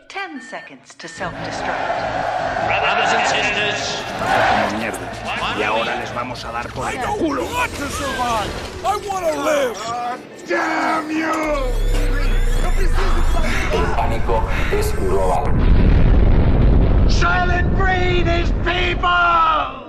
10 seconds to self-destruct. Brothers and sisters. Como mierda. Y ahora les vamos a dar por el culo. I want to survive. I want to live. Damn you! El pánico es global. Silent breed is people!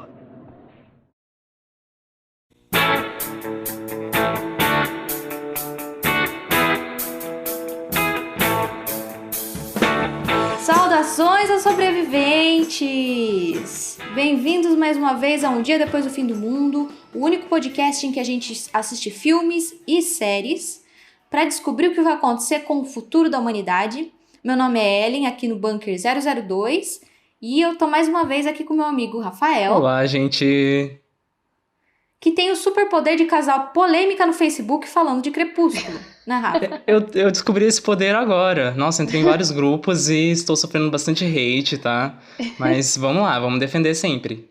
Saudações aos sobreviventes! Bem-vindos mais uma vez a Um Dia Depois do Fim do Mundo, o único podcast em que a gente assiste filmes e séries para descobrir o que vai acontecer com o futuro da humanidade. Meu nome é Ellen, aqui no Bunker 002, e eu tô mais uma vez aqui com meu amigo Rafael. Olá, gente! Que tem o superpoder de causar polêmica no Facebook falando de Crepúsculo, né, Rafa? Eu descobri esse poder agora. Nossa, entrei em vários grupos e estou sofrendo bastante hate, tá? Mas vamos lá, vamos defender sempre.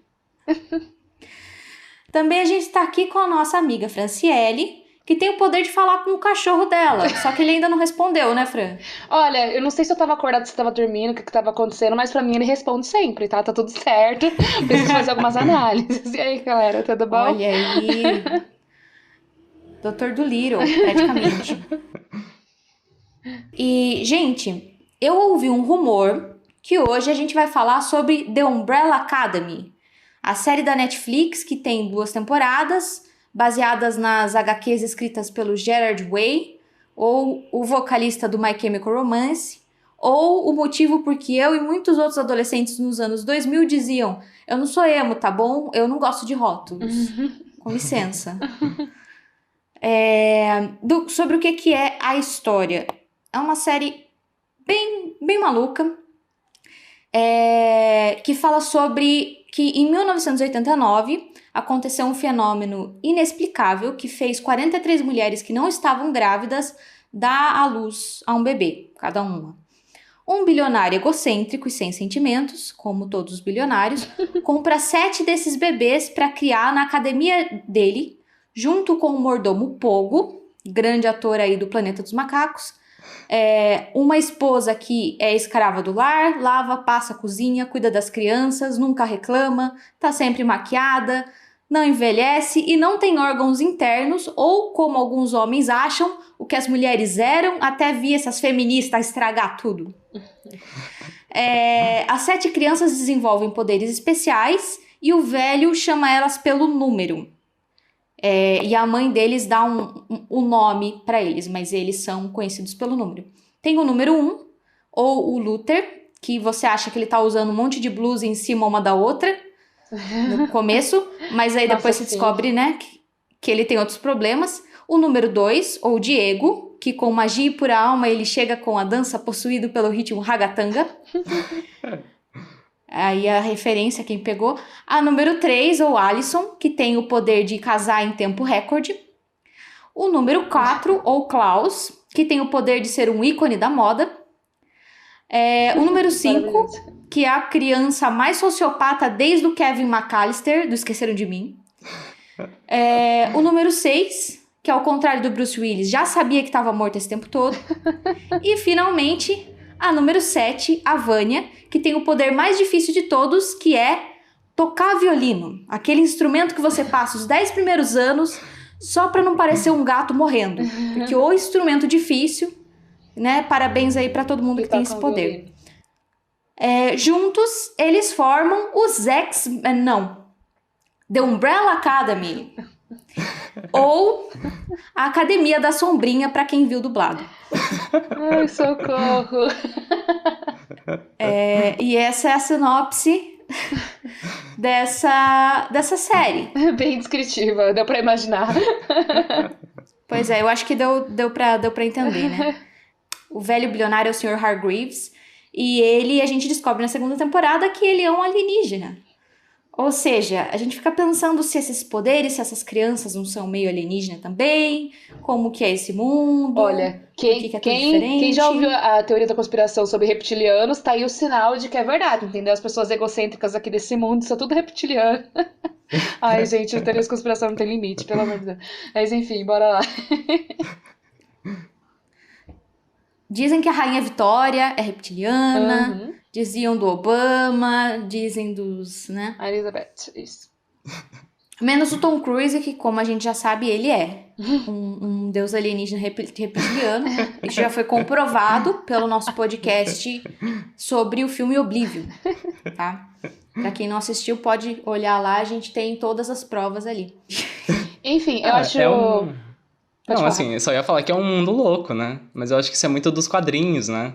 Também a gente tá aqui com a nossa amiga Franciele, que tem o poder de falar com o cachorro dela. Só que ele ainda não respondeu, né, Fran? Olha, eu não sei se eu tava acordado, se eu tava dormindo, o que tava acontecendo, mas pra mim ele responde sempre, tá? Tá tudo certo. Preciso fazer algumas análises. E aí, galera, tudo bom? Olha aí. Doutor Dolittle, praticamente. E, gente, eu ouvi um rumor que hoje a gente vai falar sobre The Umbrella Academy, a série da Netflix que tem 2 temporadas, baseadas nas HQs escritas pelo Gerard Way, ou o vocalista do My Chemical Romance, ou o motivo por que eu e muitos outros adolescentes nos anos 2000 diziam: eu não sou emo, tá bom? Eu não gosto de rótulos. Com licença. Sobre o que é a história. É uma série bem maluca, que fala sobre que em 1989 aconteceu um fenômeno inexplicável que fez 43 mulheres que não estavam grávidas dar à luz a um bebê, cada uma. Um bilionário egocêntrico e sem sentimentos, como todos os bilionários, compra 7 desses bebês para criar na academia dele, junto com o mordomo Pogo, grande ator aí do Planeta dos Macacos, uma esposa que é escrava do lar, lava, passa, cozinha, cuida das crianças, nunca reclama, tá sempre maquiada, não envelhece e não tem órgãos internos, ou, como alguns homens acham, o que as mulheres eram, até vi essas feministas estragar tudo. As 7 crianças desenvolvem poderes especiais e o velho chama elas pelo número. E a mãe deles dá um nome para eles, mas eles são conhecidos pelo número. Tem o número 1, ou o Luther, que você acha que ele tá usando um monte de blusa em cima uma da outra no começo, mas aí depois você descobre, né, que ele tem outros problemas. O número 2, ou Diego, que com magia e pura alma ele chega com a dança possuído pelo ritmo ragatanga. Aí a referência, quem pegou. A número 3, ou Alison, que tem o poder de casar em tempo recorde. O número 4, ou Klaus, que tem o poder de ser um ícone da moda. O número 5, que é a criança mais sociopata desde o Kevin McAllister, do Esqueceram de Mim. O número 6, que ao contrário do Bruce Willis, já sabia que estava morto esse tempo todo. E, finalmente, a número 7, a Vânia, que tem o poder mais difícil de todos, que é tocar violino. Aquele instrumento que você passa os 10 primeiros anos só para não parecer um gato morrendo. Porque o instrumento difícil, né? Parabéns aí para todo mundo que tem esse poder. Juntos, eles formam os The Umbrella Academy. Ou a Academia da Sombrinha, para quem viu dublado. Ai, socorro! E essa é a sinopse dessa série. Bem descritiva, deu pra imaginar. Pois eu acho que deu pra entender, né? O velho bilionário é o Sr. Hargreaves, e a gente descobre na 2ª temporada que ele é um alienígena. Ou seja, a gente fica pensando se esses poderes, se essas crianças não são meio alienígena também, como que é esse mundo. Olha, quem já ouviu a teoria da conspiração sobre reptilianos, tá aí o sinal de que é verdade, entendeu? As pessoas egocêntricas aqui desse mundo são tudo reptiliano. Ai, gente, a teoria da conspiração não tem limite, pelo amor de Deus. Mas enfim, bora lá. Dizem que a Rainha Vitória é reptiliana, Uhum. diziam do Obama, dizem dos, né? A Elizabeth, isso. Menos o Tom Cruise, que como a gente já sabe, ele é um deus alienígena reptiliano. Isso já foi comprovado pelo nosso podcast sobre o filme Oblivion, tá? Pra quem não assistiu, pode olhar lá, a gente tem todas as provas ali. Enfim, eu acho... Não, falar. assim, eu só ia falar que é um mundo louco, né? Mas eu acho que isso é muito dos quadrinhos, né?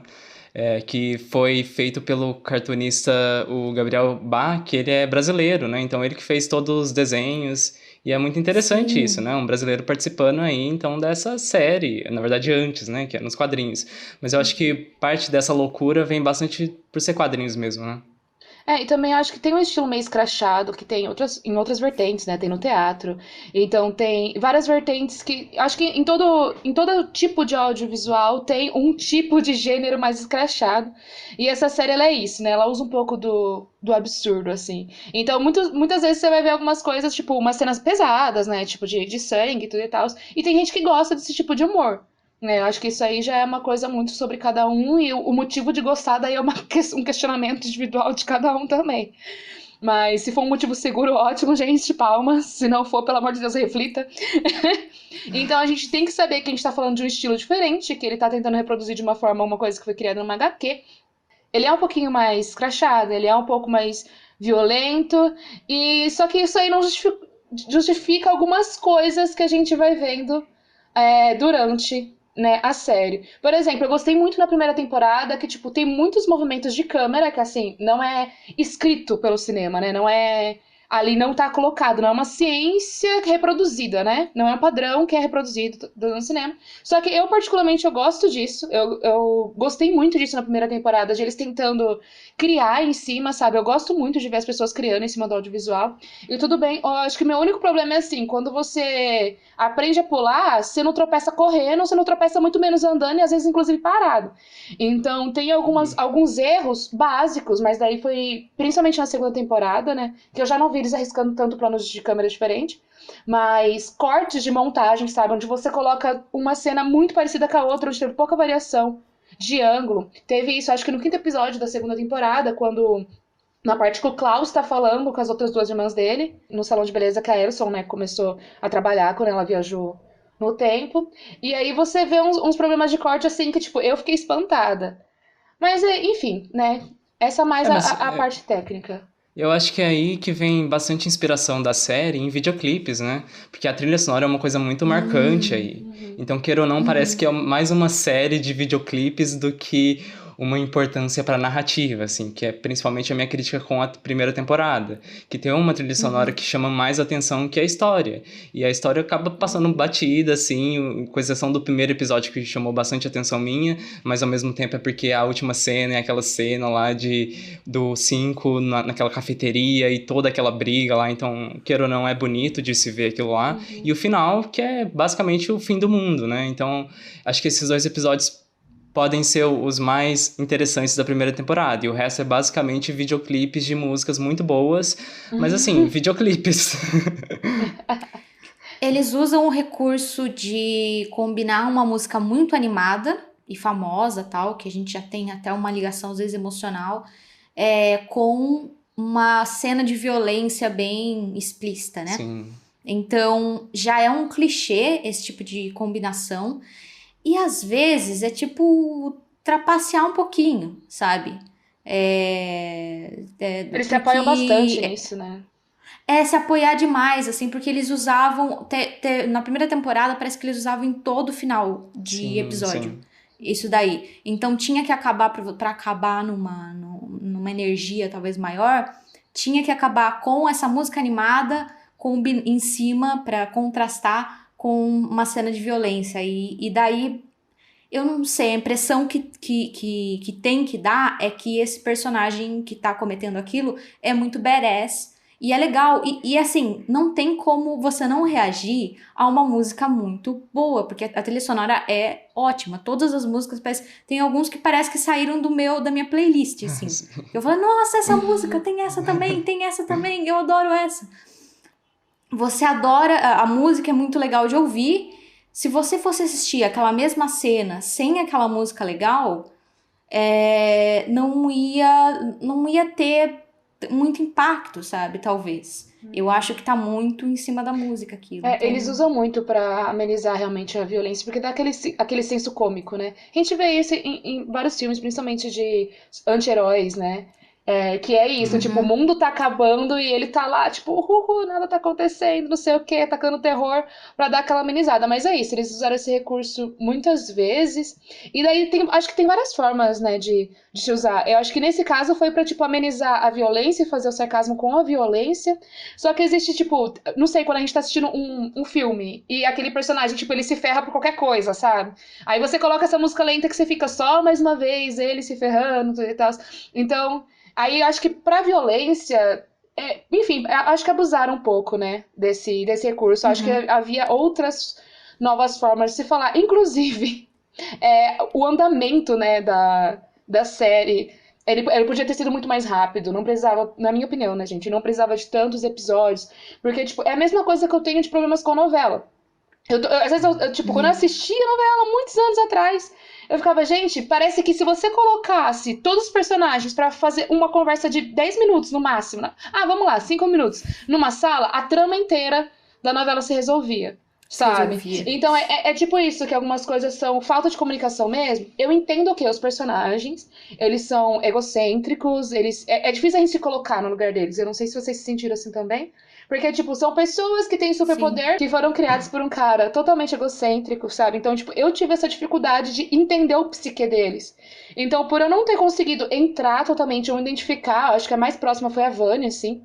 Que foi feito pelo cartunista, o Gabriel Bá, que ele é brasileiro, né? Então ele que fez todos os desenhos. E é muito interessante Sim. isso, né? Um brasileiro participando aí, então, dessa série. Na verdade, antes, né? Que é nos quadrinhos. Mas eu acho que parte dessa loucura vem bastante por ser quadrinhos mesmo, né? E também acho que tem um estilo meio escrachado, que tem em outras vertentes, né? Tem no teatro. Então tem várias vertentes que... Acho que em todo tipo de audiovisual tem um tipo de gênero mais escrachado. E essa série, ela é isso, né? Ela usa um pouco do absurdo, assim. Então, muitas vezes você vai ver algumas coisas, tipo, umas cenas pesadas, né? Tipo, de sangue e tudo e tal. E tem gente que gosta desse tipo de humor. Eu acho que isso aí já é uma coisa muito sobre cada um, e o motivo de gostar daí é um questionamento individual de cada um também. Mas se for um motivo seguro, ótimo, gente, palmas. Se não for, pelo amor de Deus, reflita. Então a gente tem que saber que a gente tá falando de um estilo diferente, que ele tá tentando reproduzir de uma forma uma coisa que foi criada numa HQ. Ele é um pouquinho mais escrachado, ele é um pouco mais violento, e só que isso aí não justifica algumas coisas que a gente vai vendo durante... né, a série. Por exemplo, eu gostei muito na primeira temporada que, tipo, tem muitos movimentos de câmera que, assim, não é escrito pelo cinema, né? Não é... Ali não tá colocado, não é uma ciência reproduzida, né? Não é um padrão que é reproduzido no cinema. Só que eu, particularmente, eu gosto disso. Eu gostei muito disso na primeira temporada, de eles tentando criar em cima, sabe? Eu gosto muito de ver as pessoas criando em cima do audiovisual. E tudo bem, eu acho que o meu único problema é assim, quando você aprende a pular, você não tropeça correndo, você não tropeça muito menos andando e às vezes, inclusive, parado. Então, tem alguns erros básicos, mas daí foi, principalmente na segunda temporada, né? Que eu já não vi eles arriscando tanto planos de câmera diferente, mas cortes de montagem, sabe? Onde você coloca uma cena muito parecida com a outra, onde teve pouca variação de ângulo. Teve isso, acho que no 5º episódio da segunda temporada, quando... Na parte que o Klaus tá falando com as outras 2 irmãs dele, no salão de beleza que a Erison, né, começou a trabalhar quando ela viajou no tempo. E aí você vê uns problemas de corte, assim, que, tipo, eu fiquei espantada. Mas, enfim, né, essa mais a parte técnica. Eu acho que é aí que vem bastante inspiração da série em videoclipes, né? Porque a trilha sonora é uma coisa muito marcante aí. Então, queira ou não, parece que é mais uma série de videoclipes do que uma importância para a narrativa, assim, que é principalmente a minha crítica com a primeira temporada, que tem uma trilha sonora que chama mais atenção que a história, e a história acaba passando batida, assim, com exceção do primeiro episódio que chamou bastante atenção minha, mas ao mesmo tempo é porque a última cena é aquela cena lá do 5 naquela cafeteria e toda aquela briga lá, então, queira ou não, é bonito de se ver aquilo lá, e o final, que é basicamente o fim do mundo, né, então, acho que esses 2 episódios podem ser os mais interessantes da primeira temporada. E o resto é basicamente videoclipes de músicas muito boas. Mas assim, videoclipes. Eles usam o recurso de combinar uma música muito animada e famosa, tal, que a gente já tem até uma ligação, às vezes, emocional, com uma cena de violência bem explícita, né? Sim. Então, já é um clichê esse tipo de combinação. E às vezes é tipo trapacear um pouquinho, sabe? Eles se apoiam bastante nisso, né? Se apoiar demais, assim, porque eles usavam... na primeira temporada parece que eles usavam em todo final de episódio. Sim. Isso daí. Então tinha que acabar, pra acabar numa energia talvez maior, tinha que acabar com essa música animada em cima pra contrastar com uma cena de violência. E daí, eu não sei, a impressão que tem que dar é que esse personagem que tá cometendo aquilo é muito badass. E é legal. E assim, não tem como você não reagir a uma música muito boa, porque a trilha sonora é ótima. Todas as músicas, tem alguns que parece que saíram da minha playlist, assim. Eu falo, nossa, essa música tem essa também, eu adoro essa. Você adora, a música é muito legal de ouvir, Se você fosse assistir aquela mesma cena sem aquela música legal, não ia ter muito impacto, sabe? Talvez. Eu acho que tá muito em cima da música aquilo. Então... Eles usam muito pra amenizar realmente a violência, porque dá aquele senso cômico, né? A gente vê isso em vários filmes, principalmente de anti-heróis, né? Que é isso, tipo, o mundo tá acabando e ele tá lá, tipo, nada tá acontecendo, não sei o que, tacando terror pra dar aquela amenizada. Mas é isso, eles usaram esse recurso muitas vezes. E daí acho que tem várias formas, né, de se usar. Eu acho que nesse caso foi pra, tipo, amenizar a violência e fazer o sarcasmo com a violência. Só que existe, tipo, não sei, quando a gente tá assistindo um filme e aquele personagem, tipo, ele se ferra por qualquer coisa, sabe? Aí você coloca essa música lenta que você fica só mais uma vez ele se ferrando e tal. Então... Aí eu acho que pra violência, enfim, acho que abusaram um pouco, né, desse recurso. Acho que havia outras novas formas de se falar. Inclusive, o andamento, né, da série, ele podia ter sido muito mais rápido. Não precisava, na minha opinião, né, gente, não precisava de tantos episódios. Porque, tipo, é a mesma coisa que eu tenho de problemas com novela. Às vezes, quando eu assistia a novela muitos anos atrás, eu ficava, gente, parece que se você colocasse todos os personagens pra fazer uma conversa de 10 minutos no máximo, né? Vamos lá, 5 minutos, numa sala, a trama inteira da novela se resolvia, sabe? Então é tipo isso, que algumas coisas são falta de comunicação mesmo. Eu entendo que os personagens, eles são egocêntricos, é difícil a gente se colocar no lugar deles. Eu não sei se vocês se sentiram assim também. Porque, tipo, são pessoas que têm superpoder, que foram criadas por um cara totalmente egocêntrico, sabe? Então, tipo, eu tive essa dificuldade de entender o psique deles. Então, por eu não ter conseguido entrar totalmente ou me identificar, acho que a mais próxima foi a Vânia, assim.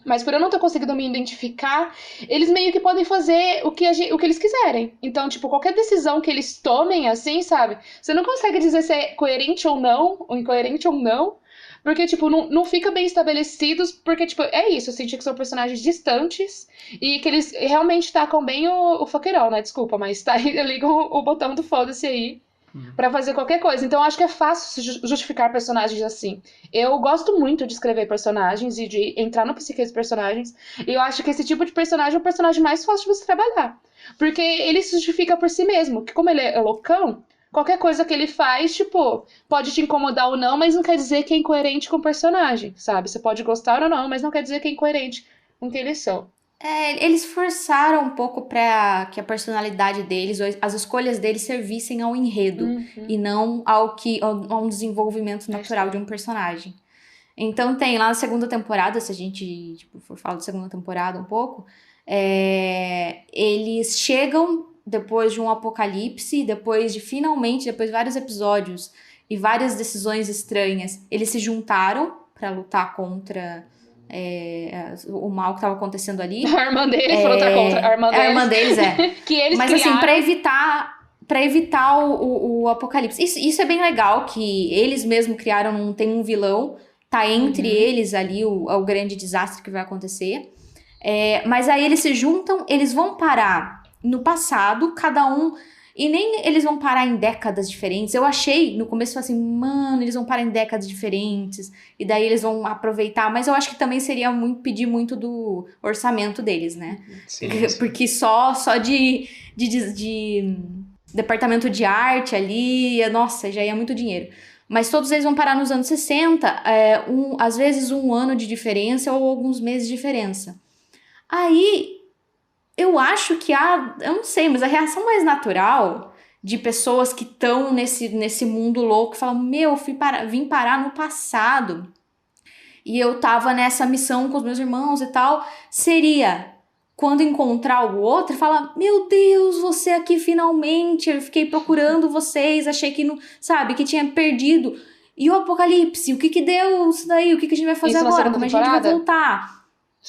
Mas por eu não ter conseguido me identificar, eles meio que podem fazer o que eles quiserem. Então, tipo, qualquer decisão que eles tomem, assim, sabe? Você não consegue dizer se é coerente ou não, ou incoerente ou não. Porque, tipo, não fica bem estabelecidos, porque, tipo, é isso, eu senti que são personagens distantes e que eles realmente tacam bem o faqueirão, né? Desculpa, mas ligam o botão do foda-se aí pra fazer qualquer coisa. Então, eu acho que é fácil justificar personagens assim. Eu gosto muito de escrever personagens e de entrar no psique dos personagens, e eu acho que esse tipo de personagem é o personagem mais fácil de você trabalhar. Porque ele se justifica por si mesmo, que como ele é loucão, qualquer coisa que ele faz, tipo, pode te incomodar ou não, mas não quer dizer que é incoerente com o personagem, sabe? Você pode gostar ou não, mas não quer dizer que é incoerente com o que eles são. Eles forçaram um pouco pra que a personalidade deles, as escolhas deles servissem ao enredo e não a um desenvolvimento natural de um personagem. Então tem lá na segunda temporada, se a gente for falar da segunda temporada um pouco, eles chegam depois de um apocalipse, depois de vários episódios e várias decisões estranhas, eles se juntaram pra lutar contra o mal que estava acontecendo ali. A irmã deles pra lutar contra a irmã deles. Que eles Mas criaram. assim, pra evitar o apocalipse. Isso é bem legal, que eles mesmo criaram, tem um vilão, tá entre eles ali o grande desastre que vai acontecer. Mas aí eles se juntam, eles vão parar no passado, cada um... E nem eles vão parar em décadas diferentes. Eu achei, no começo, assim, mano, eles vão parar em décadas diferentes. E daí eles vão aproveitar. Mas eu acho que também seria pedir muito do orçamento deles, né? Sim. Porque só de departamento de arte ali, nossa, já ia muito dinheiro. Mas todos eles vão parar nos anos 60, às vezes um ano de diferença ou alguns meses de diferença. Aí... eu acho que eu não sei, mas a reação mais natural de pessoas que estão nesse mundo louco, falam, vim parar no passado, e eu tava nessa missão com os meus irmãos e tal, seria, quando encontrar o outro, falar, meu Deus, você aqui finalmente, eu fiquei procurando vocês, achei que não, sabe, que tinha perdido, e o apocalipse, o que deu isso daí, o que a gente vai fazer agora, como a gente vai voltar?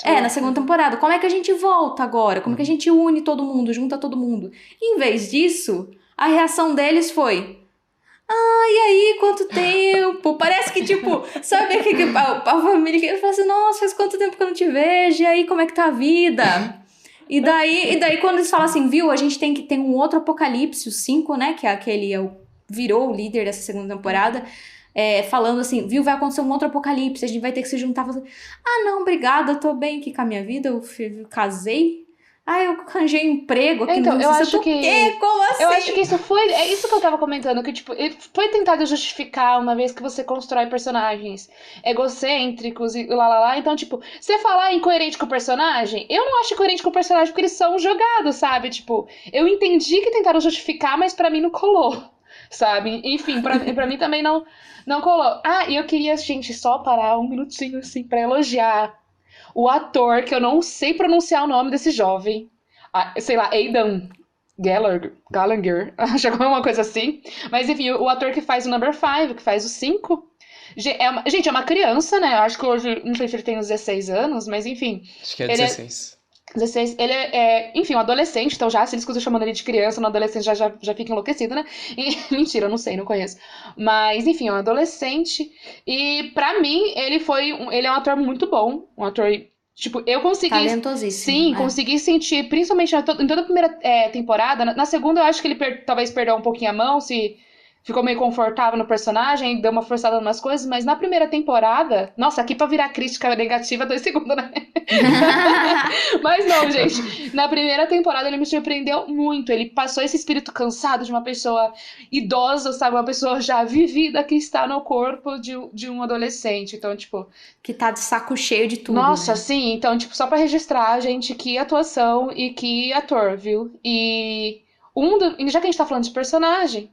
Na segunda temporada. Como é que a gente volta agora? Como é que a gente une todo mundo, junta todo mundo? Em vez disso, a reação deles foi... e aí, quanto tempo? Parece que, tipo, sabe a família que fala assim, nossa, faz quanto tempo que eu não te vejo? E aí, como é que tá a vida? E daí quando eles falam assim, viu, a gente tem que ter um outro apocalipse, o 5, né? Que é aquele, virou o líder dessa segunda temporada... falando assim, viu, vai acontecer um outro apocalipse, a gente vai ter que se juntar. Não, obrigada, eu tô bem aqui com a minha vida, eu casei, eu arranjei emprego aqui Então, no eu Justiça. acho que... Quê? Como assim? Eu acho que isso foi... É isso que eu tava comentando, que, tipo, foi tentado justificar uma vez que você constrói personagens egocêntricos e lá. Então, tipo, você falar incoerente com o personagem, eu não acho incoerente com o personagem porque eles são jogados, sabe? Tipo, eu entendi que tentaram justificar, mas pra mim não colou, sabe? Enfim, pra mim também não colou. E eu queria, gente, só parar um minutinho, assim, pra elogiar o ator, que eu não sei pronunciar o nome desse jovem. Sei lá, Aidan Gallagher, acho que é uma coisa assim. Mas enfim, o ator que faz o Number 5, que faz o 5. Gente, é uma criança, né? Eu acho que hoje, não sei se ele tem uns 16 anos, mas enfim. Acho que é 16. 16, ele enfim, um adolescente, então já, se eles escutam chamando ele de criança, um adolescente já fica enlouquecido, né? Mentira, eu não sei, não conheço. Mas, enfim, é um adolescente. E pra mim, ele é um ator muito bom, um ator, tipo, eu consegui... Talentosíssimo. Sim, consegui sentir, principalmente em toda a primeira temporada. Na segunda, eu acho que ele talvez perdeu um pouquinho a mão, se... Ficou meio confortável no personagem, deu uma forçada em umas coisas, mas na primeira temporada... Nossa, aqui pra virar crítica negativa, 2 segundos, né? Mas não, gente. Na primeira temporada ele me surpreendeu muito. Ele passou esse espírito cansado de uma pessoa idosa, sabe? Uma pessoa já vivida que está no corpo de um adolescente. Então, tipo... Que tá de saco cheio de tudo, Nossa, né? sim. Então, tipo, só pra registrar, gente, que atuação e que ator, viu? E já que a gente tá falando de personagem...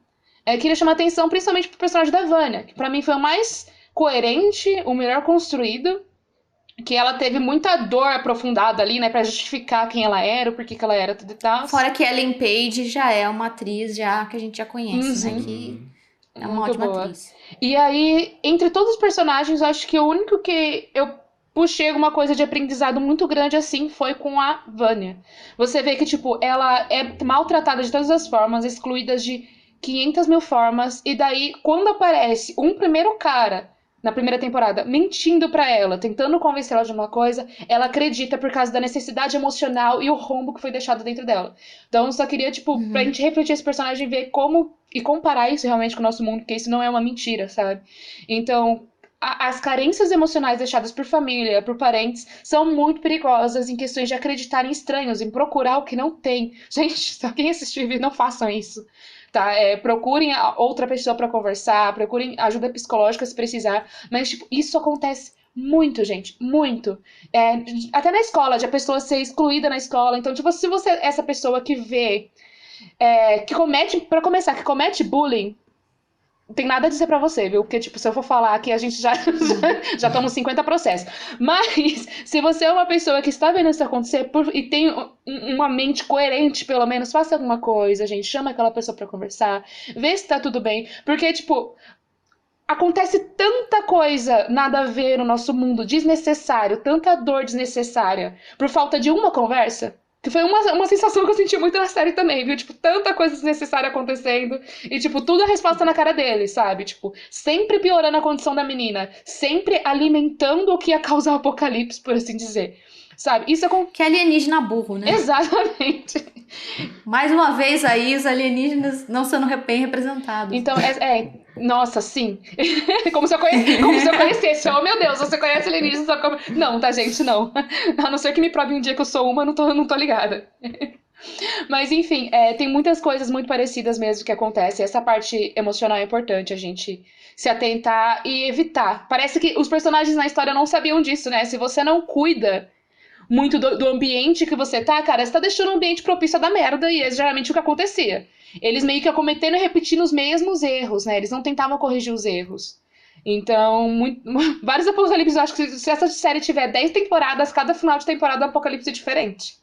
queria chamar atenção principalmente pro personagem da Vanya, que pra mim foi o mais coerente, o melhor construído, que ela teve muita dor aprofundada ali, né, pra justificar quem ela era, o porquê que ela era, tudo e tal. Fora que Ellen Page já é uma atriz que a gente já conhece, né, que é uma Muito ótima boa. atriz. E aí, entre todos os personagens, eu acho que o único que eu puxei alguma coisa de aprendizado muito grande assim foi com a Vanya. Você vê que, tipo, ela é maltratada de todas as formas, excluída de 500 mil formas, e daí, quando aparece um primeiro cara, na primeira temporada, mentindo pra ela, tentando convencer ela de uma coisa, ela acredita por causa da necessidade emocional e o rombo que foi deixado dentro dela. Então, eu só queria, tipo, pra gente refletir esse personagem, ver como, e comparar isso realmente com o nosso mundo, porque isso não é uma mentira, sabe? Então, as carências emocionais deixadas por família, por parentes, são muito perigosas em questões de acreditar em estranhos, em procurar o que não tem. Gente, se alguém assistir o vídeo, não façam isso. Tá? Procurem outra pessoa pra conversar, procurem ajuda psicológica se precisar, mas, tipo, isso acontece muito, gente, muito. Até na escola, de a pessoa ser excluída na escola. Então, tipo, se você é essa pessoa que vê, que comete bullying, não tem nada a dizer pra você, viu? Porque, tipo, se eu for falar aqui, a gente já toma uns 50 processos. Mas, se você é uma pessoa que está vendo isso acontecer e tem uma mente coerente, pelo menos, faça alguma coisa, gente. Chama aquela pessoa pra conversar. Vê se tá tudo bem. Porque, tipo, acontece tanta coisa nada a ver no nosso mundo, desnecessário, tanta dor desnecessária, por falta de uma conversa. Que foi uma sensação que eu senti muito na série também, viu? Tipo, tanta coisa desnecessária acontecendo. E, tipo, tudo a resposta na cara dele, sabe? Tipo, sempre piorando a condição da menina. Sempre alimentando o que ia causar o apocalipse, por assim dizer. Sabe? Isso é Que é alienígena burro, né? Exatamente. Mais uma vez aí, os alienígenas não sendo bem representados. Então, nossa, sim. Como se eu conhecesse. Oh, meu Deus, você conhece alienígenas? Não, tá, gente, não. A não ser que me prove um dia que eu sou uma, não tô ligada. Mas, enfim, tem muitas coisas muito parecidas mesmo que acontecem. Essa parte emocional é importante a gente se atentar e evitar. Parece que os personagens na história não sabiam disso, né? Se você não cuida muito do ambiente que você tá, cara, você tá deixando o ambiente propício a dar merda, e é geralmente o que acontecia. Eles meio que cometendo e repetindo os mesmos erros, né? Eles não tentavam corrigir os erros. Então, vários apocalipses, eu acho que se essa série tiver 10 temporadas, cada final de temporada é um apocalipse diferente.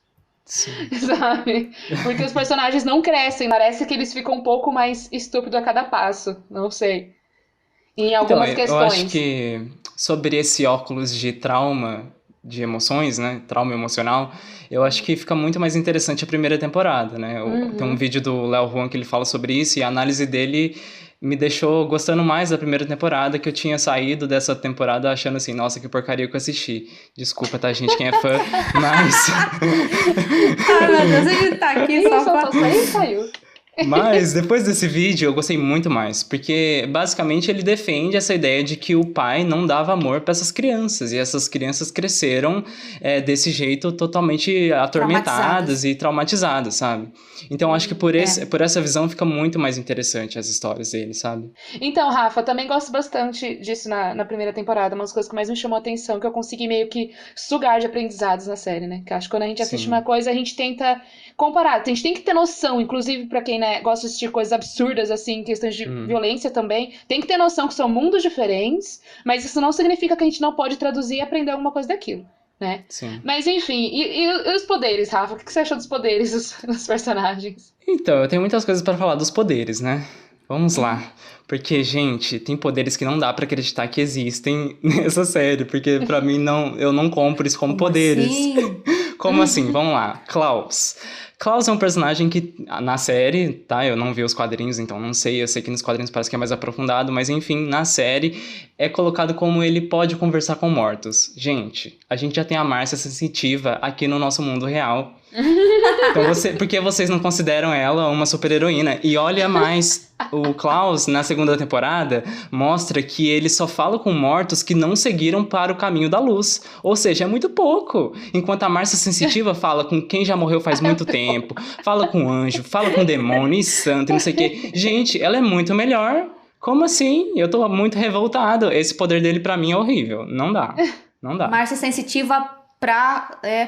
Sim. Sabe? Porque os personagens não crescem, parece que eles ficam um pouco mais estúpidos a cada passo, não sei. Em algumas questões. Eu acho que sobre esse óculos de trauma, de emoções, né, trauma emocional, eu acho que fica muito mais interessante a primeira temporada, né? Tem um vídeo do Léo Juan que ele fala sobre isso, e a análise dele me deixou gostando mais da primeira temporada, que eu tinha saído dessa temporada achando assim, nossa, que porcaria que eu assisti. Desculpa, tá, gente, quem é fã, mas... Ai, meu Deus, ele tá aqui só pra... Saiu. Mas depois desse vídeo eu gostei muito mais, porque basicamente ele defende essa ideia de que o pai não dava amor para essas crianças, e essas crianças cresceram desse jeito totalmente atormentadas e traumatizadas, sabe? Então acho que por essa visão fica muito mais interessante as histórias dele, sabe? Então, Rafa, também gosto bastante disso na primeira temporada, umas coisas que mais me chamou a atenção, que eu consegui meio que sugar de aprendizados na série, né? Que acho que quando a gente assiste uma coisa, a gente tenta comparar, a gente tem que ter noção, inclusive pra quem, né, gosta de assistir coisas absurdas, assim, questões de violência também, tem que ter noção que são mundos diferentes, mas isso não significa que a gente não pode traduzir e aprender alguma coisa daquilo, né? Sim. Mas enfim, e os poderes, Rafa? O que você achou dos poderes dos personagens? Então, eu tenho muitas coisas pra falar dos poderes, né? Vamos lá. Porque, gente, tem poderes que não dá pra acreditar que existem nessa série. Porque, pra mim, eu não compro isso como poderes. Assim? Como assim? Vamos lá. Klaus. Klaus é um personagem que, na série, tá? Eu não vi os quadrinhos, então não sei. Eu sei que nos quadrinhos parece que é mais aprofundado. Mas, enfim, na série é colocado como ele pode conversar com mortos. Gente, a gente já tem a Márcia sensitiva aqui no nosso mundo real. Então por que vocês não consideram ela uma super-heroína? E olha mais, o Klaus, na segunda temporada, mostra que ele só fala com mortos que não seguiram para o caminho da luz. Ou seja, é muito pouco. Enquanto a Márcia sensitiva fala com quem já morreu faz muito tempo, fala com anjo, fala com demônio e santo e não sei o quê. Gente, ela é muito melhor. Como assim? Eu tô muito revoltado. Esse poder dele pra mim é horrível. Não dá. Não dá. Márcia sensitiva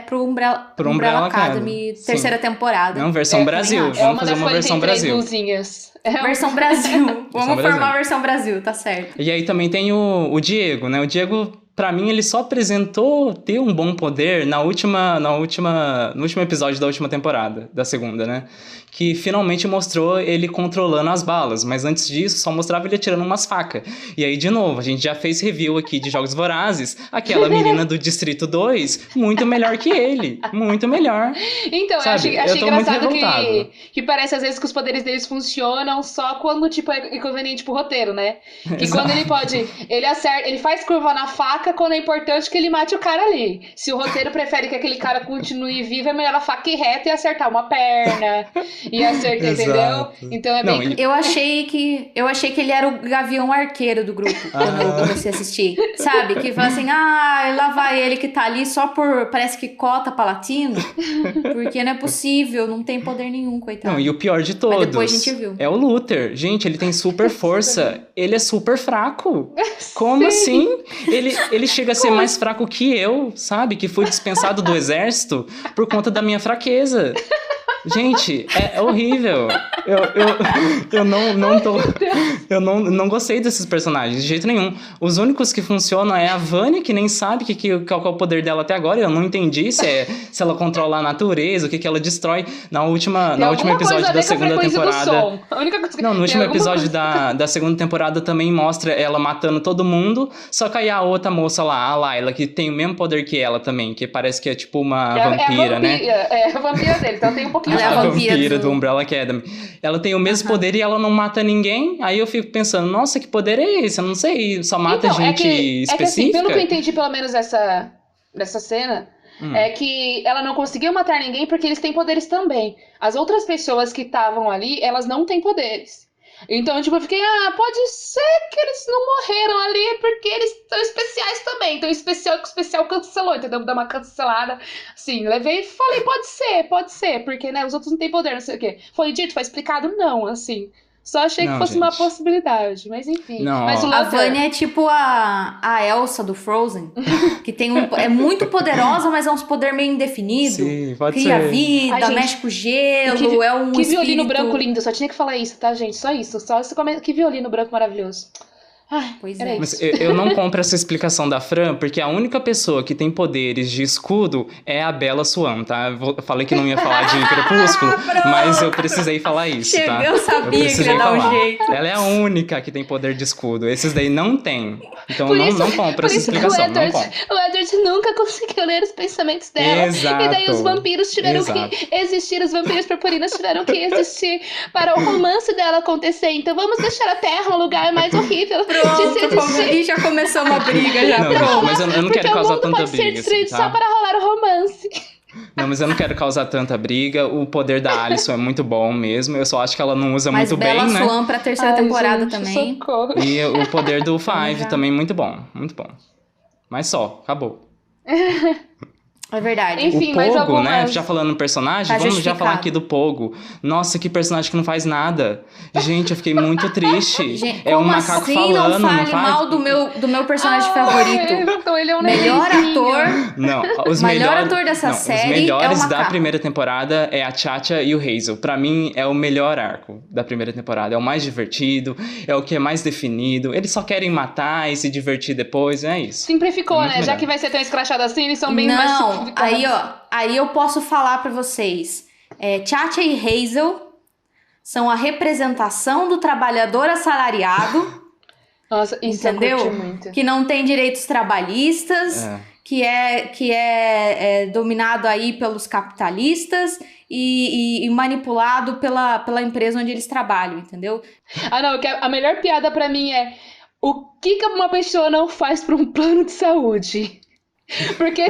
pro Umbrella Academy, terceira temporada. Não, versão Brasil. Vamos fazer uma versão Brasil. Versão Brasil. Vamos formar a versão Brasil, tá certo. E aí também tem o Diego, né? O Diego, pra mim, ele só apresentou ter um bom poder no último episódio da última temporada, da segunda, né? Que finalmente mostrou ele controlando as balas, mas antes disso só mostrava ele atirando umas facas. E aí, de novo, a gente já fez review aqui de Jogos Vorazes, aquela menina do Distrito 2, muito melhor que ele, muito melhor. Então, sabe? eu achei engraçado muito que parece às vezes que os poderes deles funcionam só quando, tipo, é inconveniente pro roteiro, né? Que Exato. quando ele pode, ele acerta, ele faz curva na faca quando é importante que ele mate o cara ali. Se o roteiro prefere que aquele cara continue vivo, é melhor a faca ir reta e acertar uma perna. E acerta, entendeu? Então é bem... Eu achei que ele era o Gavião Arqueiro do grupo, quando eu comecei a assistir. Sabe? Que fala assim, lá vai ele que tá ali só por, parece que cota palatino. Porque não é possível, não tem poder nenhum, coitado. Não, e o pior de todos Mas depois a gente viu. é o Luther. Gente, ele tem super força. Ele é super fraco. Como assim? Ele chega a ser mais fraco que eu, sabe? Que fui dispensado do exército por conta da minha fraqueza. Gente, é horrível. Eu não gostei desses personagens de jeito nenhum. Os únicos que funcionam é a Vânia, que nem sabe qual é o poder dela até agora. Eu não entendi se ela controla a natureza, o que ela destrói. No último episódio da segunda temporada. Não, no último episódio da segunda temporada também mostra ela matando todo mundo. Só que aí a outra moça lá, a Layla, que tem o mesmo poder que ela também, que parece que é tipo uma vampira, né? É a vampira dele, então tem um pouquinho. Ela é a vampira do Umbrella Academy. Ela tem o mesmo poder e ela não mata ninguém. Aí eu fico pensando, nossa, que poder é esse? Eu não sei, só mata gente específica. É que assim, pelo que eu entendi, pelo menos dessa cena, é que ela não conseguiu matar ninguém porque eles têm poderes também. As outras pessoas que estavam ali, elas não têm poderes. Então, tipo, eu fiquei, pode ser que eles não morreram ali porque eles são especiais também. Então, o especial cancelou, entendeu? Dá uma cancelada. Assim, levei e falei, pode ser, porque, né, os outros não têm poder, não sei o quê. Foi dito, foi explicado? Não, assim. Só achei que fosse uma possibilidade, mas enfim. Não, mas a Vânia é tipo a Elsa do Frozen, que tem é muito poderosa, mas é uns poder meio indefinido. Sim, pode Cria ser. vida, Ai, gente, mexe com gelo, é um Que espírito... violino branco lindo, só tinha que falar isso, tá, gente? Só isso, que violino branco maravilhoso. Ai, Pois era é. Mas eu não compro essa explicação da Fran, porque a única pessoa que tem poderes de escudo é a Bella Swan, tá? Eu falei que não ia falar de Crepúsculo, mas eu precisei falar isso, tá? Eu sabia que ele ia dar um jeito. Ela é a única que tem poder de escudo. Esses daí não tem. Então eu não compro essa explicação. O Edward nunca conseguiu ler os pensamentos dela. Exato. E daí os vampiros tiveram que existir, os vampiros purpurinas tiveram que existir para o romance dela acontecer. Então vamos deixar a Terra um lugar mais horrível. E já começou uma briga já. Não, mas eu não quero causar tanta pode ser briga. destruído Assim, só tá? para rolar o romance. Não, mas eu não quero causar tanta briga. O poder da Alicent é muito bom mesmo. Eu só acho que ela não usa Mas muito Bella bem, né? Swan pra terceira temporada gente, também. Socorro. E o poder do Five já. também muito bom. Muito bom. Mas só, acabou. É verdade. Enfim, O mais Pogo, algumas... né? Já falando no personagem, Tá vamos já justificado. falar aqui do Pogo. Nossa, que personagem que não faz nada. Gente, eu fiquei muito triste. Gente, É um como macaco assim falando, não fale faz? mal do meu personagem favorito? Então ele é um Melhor nenenzinho. ator. Não, os Melhor melhores, ator dessa não, série os melhores é o da macaco. primeira temporada é a Chacha e o Hazel. Pra mim, é o melhor arco da primeira temporada. É o mais divertido, é o que é mais definido. Eles só querem matar e se divertir depois, é isso. Simplificou, Muito né? Já melhor. que vai ser tão escrachado assim, eles são bem mais Não, simplificados. aí eu posso falar pra vocês. Chacha e Hazel são a representação do trabalhador assalariado, Nossa, isso entendeu? eu curti muito. Que não tem direitos trabalhistas, É. que é dominado aí pelos capitalistas e manipulado pela empresa onde eles trabalham, entendeu? Ah, não, a melhor piada pra mim é o que uma pessoa não faz pra um plano de saúde? Porque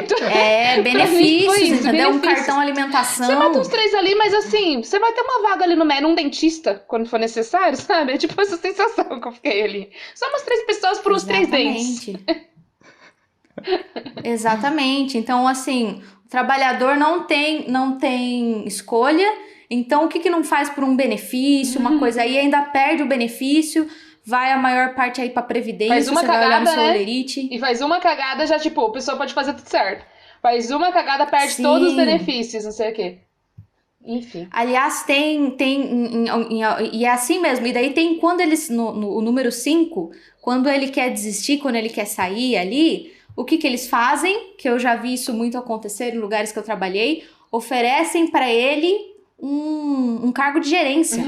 Benefícios, foi isso, entendeu? Um benefícios. cartão alimentação. você mata uns 3 ali, mas assim, você vai ter uma vaga ali num dentista, quando for necessário, sabe? É tipo essa sensação que eu fiquei ali. Só umas 3 pessoas por uns 3 dentes. Exatamente. Então, assim, o trabalhador não tem escolha. Então, o que não faz por um benefício, uma coisa aí, ainda perde o benefício, vai a maior parte aí pra Previdência, Faz uma você vai olhar no cagada, seu né? olerite. E faz uma cagada, já, tipo, a pessoa pode fazer tudo certo. Faz uma cagada, perde Sim. todos os benefícios, não sei o quê. Enfim. Aliás, e é assim mesmo. E daí tem quando eles, no número 5, quando ele quer desistir, quando ele quer sair ali, o que eles fazem, que eu já vi isso muito acontecer em lugares que eu trabalhei, oferecem pra ele um cargo de gerência.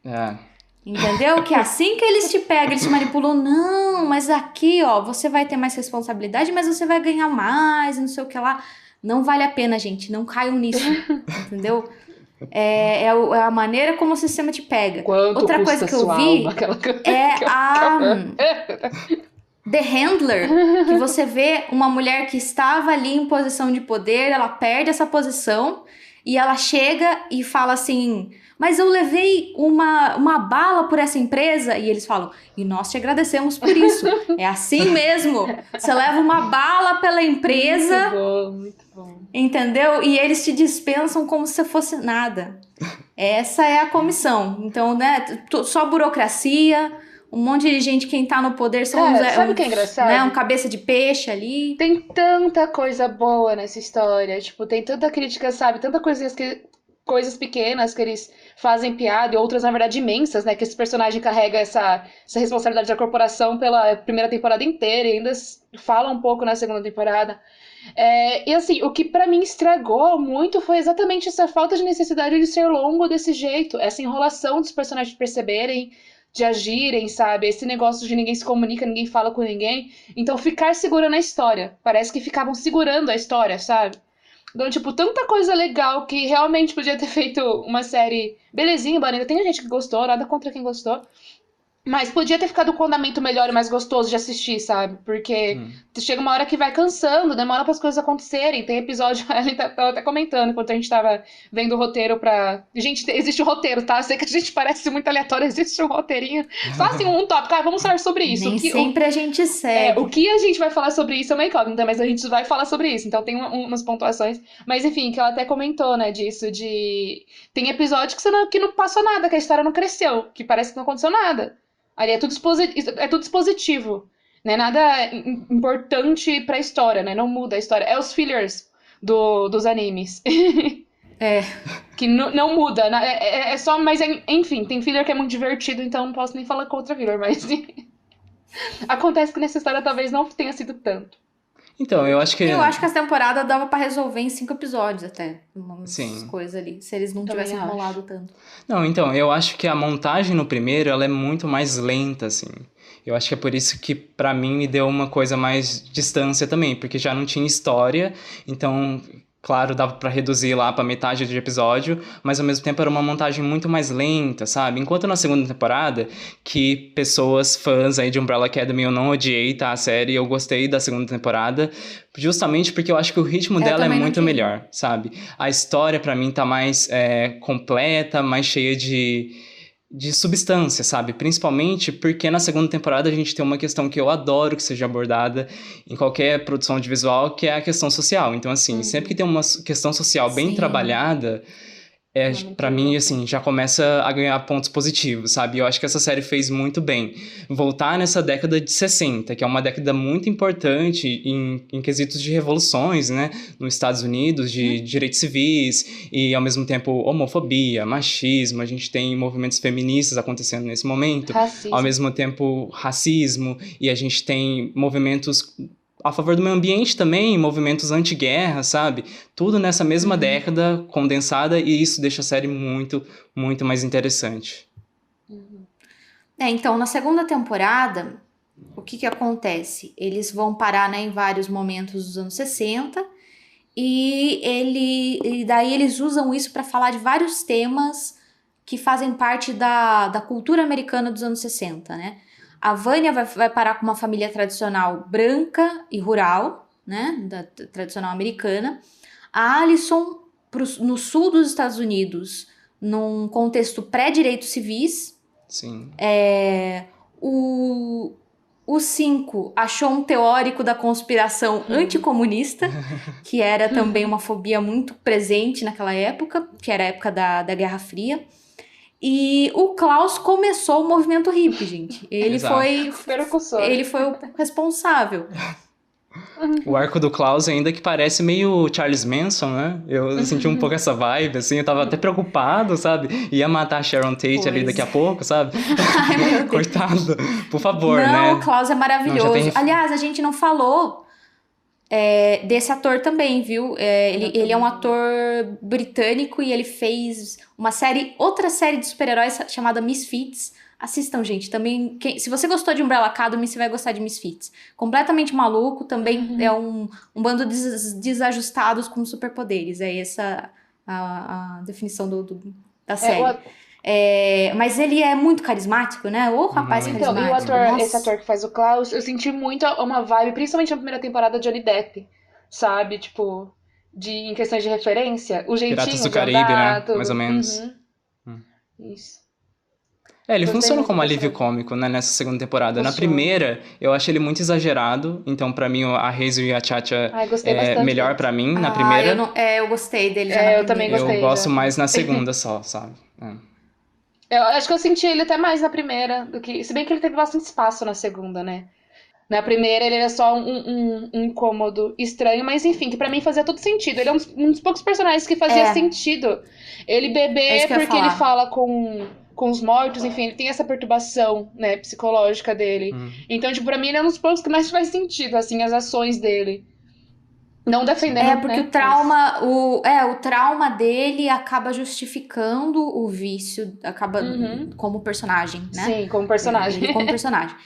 É. Entendeu? Que assim que eles te pegam, eles te manipulam. Não, mas aqui, ó, você vai ter mais responsabilidade, mas você vai ganhar mais, não sei o que lá. Não vale a pena, gente. Não caiam nisso. Entendeu? É a maneira como o sistema te pega. Quanto Outra custa coisa que eu sua vi alma, aquela é a The Handler, que você vê uma mulher que estava ali em posição de poder, ela perde essa posição e ela chega e fala assim: mas eu levei uma bala por essa empresa. E eles falam: e nós te agradecemos por isso. É assim mesmo. Você leva uma bala pela empresa, Muito bom. entendeu? E eles te dispensam como se fosse nada. Essa é a comissão. Então, né, só burocracia, um monte de gente, quem tá no poder são sabe o que é engraçado? né, um cabeça de peixe ali. Tem tanta coisa boa nessa história, tipo, tem tanta crítica, sabe? Tanta coisas pequenas que eles fazem piada e outras, na verdade, imensas, né? Que esse personagem carrega essa responsabilidade da corporação pela primeira temporada inteira e ainda fala um pouco na segunda temporada. E assim, o que pra mim estragou muito foi exatamente essa falta de necessidade de ser longo desse jeito, essa enrolação dos personagens perceberem, de agirem, sabe? Esse negócio de ninguém se comunica, ninguém fala com ninguém. Então, ficar segurando a história. Parece que ficavam segurando a história, sabe? Então, tipo, tanta coisa legal que realmente podia ter feito uma série belezinha, bonita. Tem gente que gostou, nada contra quem gostou. Mas podia ter ficado com um andamento melhor e mais gostoso de assistir, sabe? Porque chega uma hora que vai cansando, demora para as coisas acontecerem. Tem episódio, a gente tava até comentando enquanto a gente tava vendo o roteiro pra... Gente, existe um roteiro, tá? Eu sei que a gente parece muito aleatório, existe um roteirinho. Só assim, um tópico, vamos falar sobre isso. Nem sempre a gente segue. O que a gente vai falar sobre isso é uma incógnita, mas a gente vai falar sobre isso. Então tem umas pontuações. Mas enfim, que ela até comentou, né, disso, de... Tem episódio que não passou nada, que a história não cresceu, que parece que não aconteceu nada. Ali é tudo dispositivo, né? Nada importante pra história, né? Não muda a história. É os fillers dos animes. Que não muda. É só, mas enfim, tem filler que é muito divertido, então não posso nem falar contra filler, mas acontece que nessa história talvez não tenha sido tanto. Então, eu acho que essa temporada dava pra resolver em 5 episódios até. Sim. Coisas ali, se eles não Também tivessem acho. enrolado tanto. Não, então, eu acho que a montagem no primeiro, ela é muito mais lenta, assim. Eu acho que é por isso que, pra mim, me deu uma coisa mais distância também, porque já não tinha história, então Claro, dava pra reduzir lá pra metade do episódio, mas ao mesmo tempo era uma montagem muito mais lenta, sabe? Enquanto na segunda temporada, que pessoas, fãs aí de Umbrella Academy, eu não odiei, tá? A série, eu gostei da segunda temporada, justamente porque eu acho que o ritmo dela é muito melhor, sabe? A história, pra mim, tá mais completa, mais cheia de substância, sabe? Principalmente porque na segunda temporada a gente tem uma questão que eu adoro que seja abordada em qualquer produção audiovisual, que é a questão social. Então, assim, sempre que tem uma questão social bem trabalhada, pra mim, assim, já começa a ganhar pontos positivos, sabe? Eu acho que essa série fez muito bem. Voltar nessa década de 60, que é uma década muito importante em quesitos de revoluções, né? Nos Estados Unidos, de direitos civis e, ao mesmo tempo, homofobia, machismo. A gente tem movimentos feministas acontecendo nesse momento. Racismo. Ao mesmo tempo, racismo. E a gente tem movimentos a favor do meio ambiente também, movimentos anti-guerra, sabe? Tudo nessa mesma década condensada, e isso deixa a série muito, muito mais interessante. Então, na segunda temporada, o que acontece? Eles vão parar, né, em vários momentos dos anos 60, e daí eles usam isso para falar de vários temas que fazem parte da cultura americana dos anos 60, né? A Vânia vai parar com uma família tradicional branca e rural, né, da tradicional americana. A Alison, no sul dos Estados Unidos, num contexto pré-direitos civis. Sim. O 5 achou um teórico da conspiração anticomunista, que era também uma fobia muito presente naquela época, que era a época da Guerra Fria. E o Klaus começou o movimento hippie, gente. Ele foi o responsável. O arco do Klaus ainda que parece meio Charles Manson, né? Eu senti um pouco essa vibe, assim, eu tava até preocupado, sabe? Ia matar a Sharon Tate ali daqui a pouco, sabe? Ai, meu Deus. Coitado, por favor, né? Não, o Klaus é maravilhoso. Não, Aliás, a gente não falou desse ator também, viu? Ele é um ator britânico e ele fez outra série de super-heróis chamada Misfits. Assistam, gente. Também, se você gostou de Umbrella Academy, você vai gostar de Misfits. Completamente maluco, também é um bando de desajustados com superpoderes. É essa a definição da série. Mas ele é muito carismático, né? O rapaz carismático. Então, esse ator que faz o Klaus, eu senti muito uma vibe, principalmente na primeira temporada, de Johnny Depp, sabe? Tipo, em questões de referência, o jeitinho Piratas do de Caribe, andar, né? tudo. Mais ou menos. Isso. Ele Gostei funciona muito como dessa alívio cômico, né, nessa segunda temporada. Na Funciona. primeira, eu achei ele muito exagerado. Então, pra mim, a Hazel e a Chacha gostei é bastante melhor dele. pra mim na primeira. Eu gostei dele já na eu também primeira. gostei. Eu gosto já. mais na segunda só, sabe? Eu acho que eu senti ele até mais na primeira do que. Se bem que ele teve bastante espaço na segunda, né? Na primeira ele era só um incômodo estranho, mas enfim, que pra mim fazia todo sentido. Ele é um dos poucos personagens que fazia sentido. Ele beber porque ele fala com os mortos, enfim, ele tem essa perturbação, né, psicológica dele. Então, tipo, pra mim ele é um dos poucos que mais faz sentido, assim, as ações dele. Não defendendo, porque né, o trauma dele acaba justificando o vício, como personagem, né? Sim, como personagem. Ele como personagem.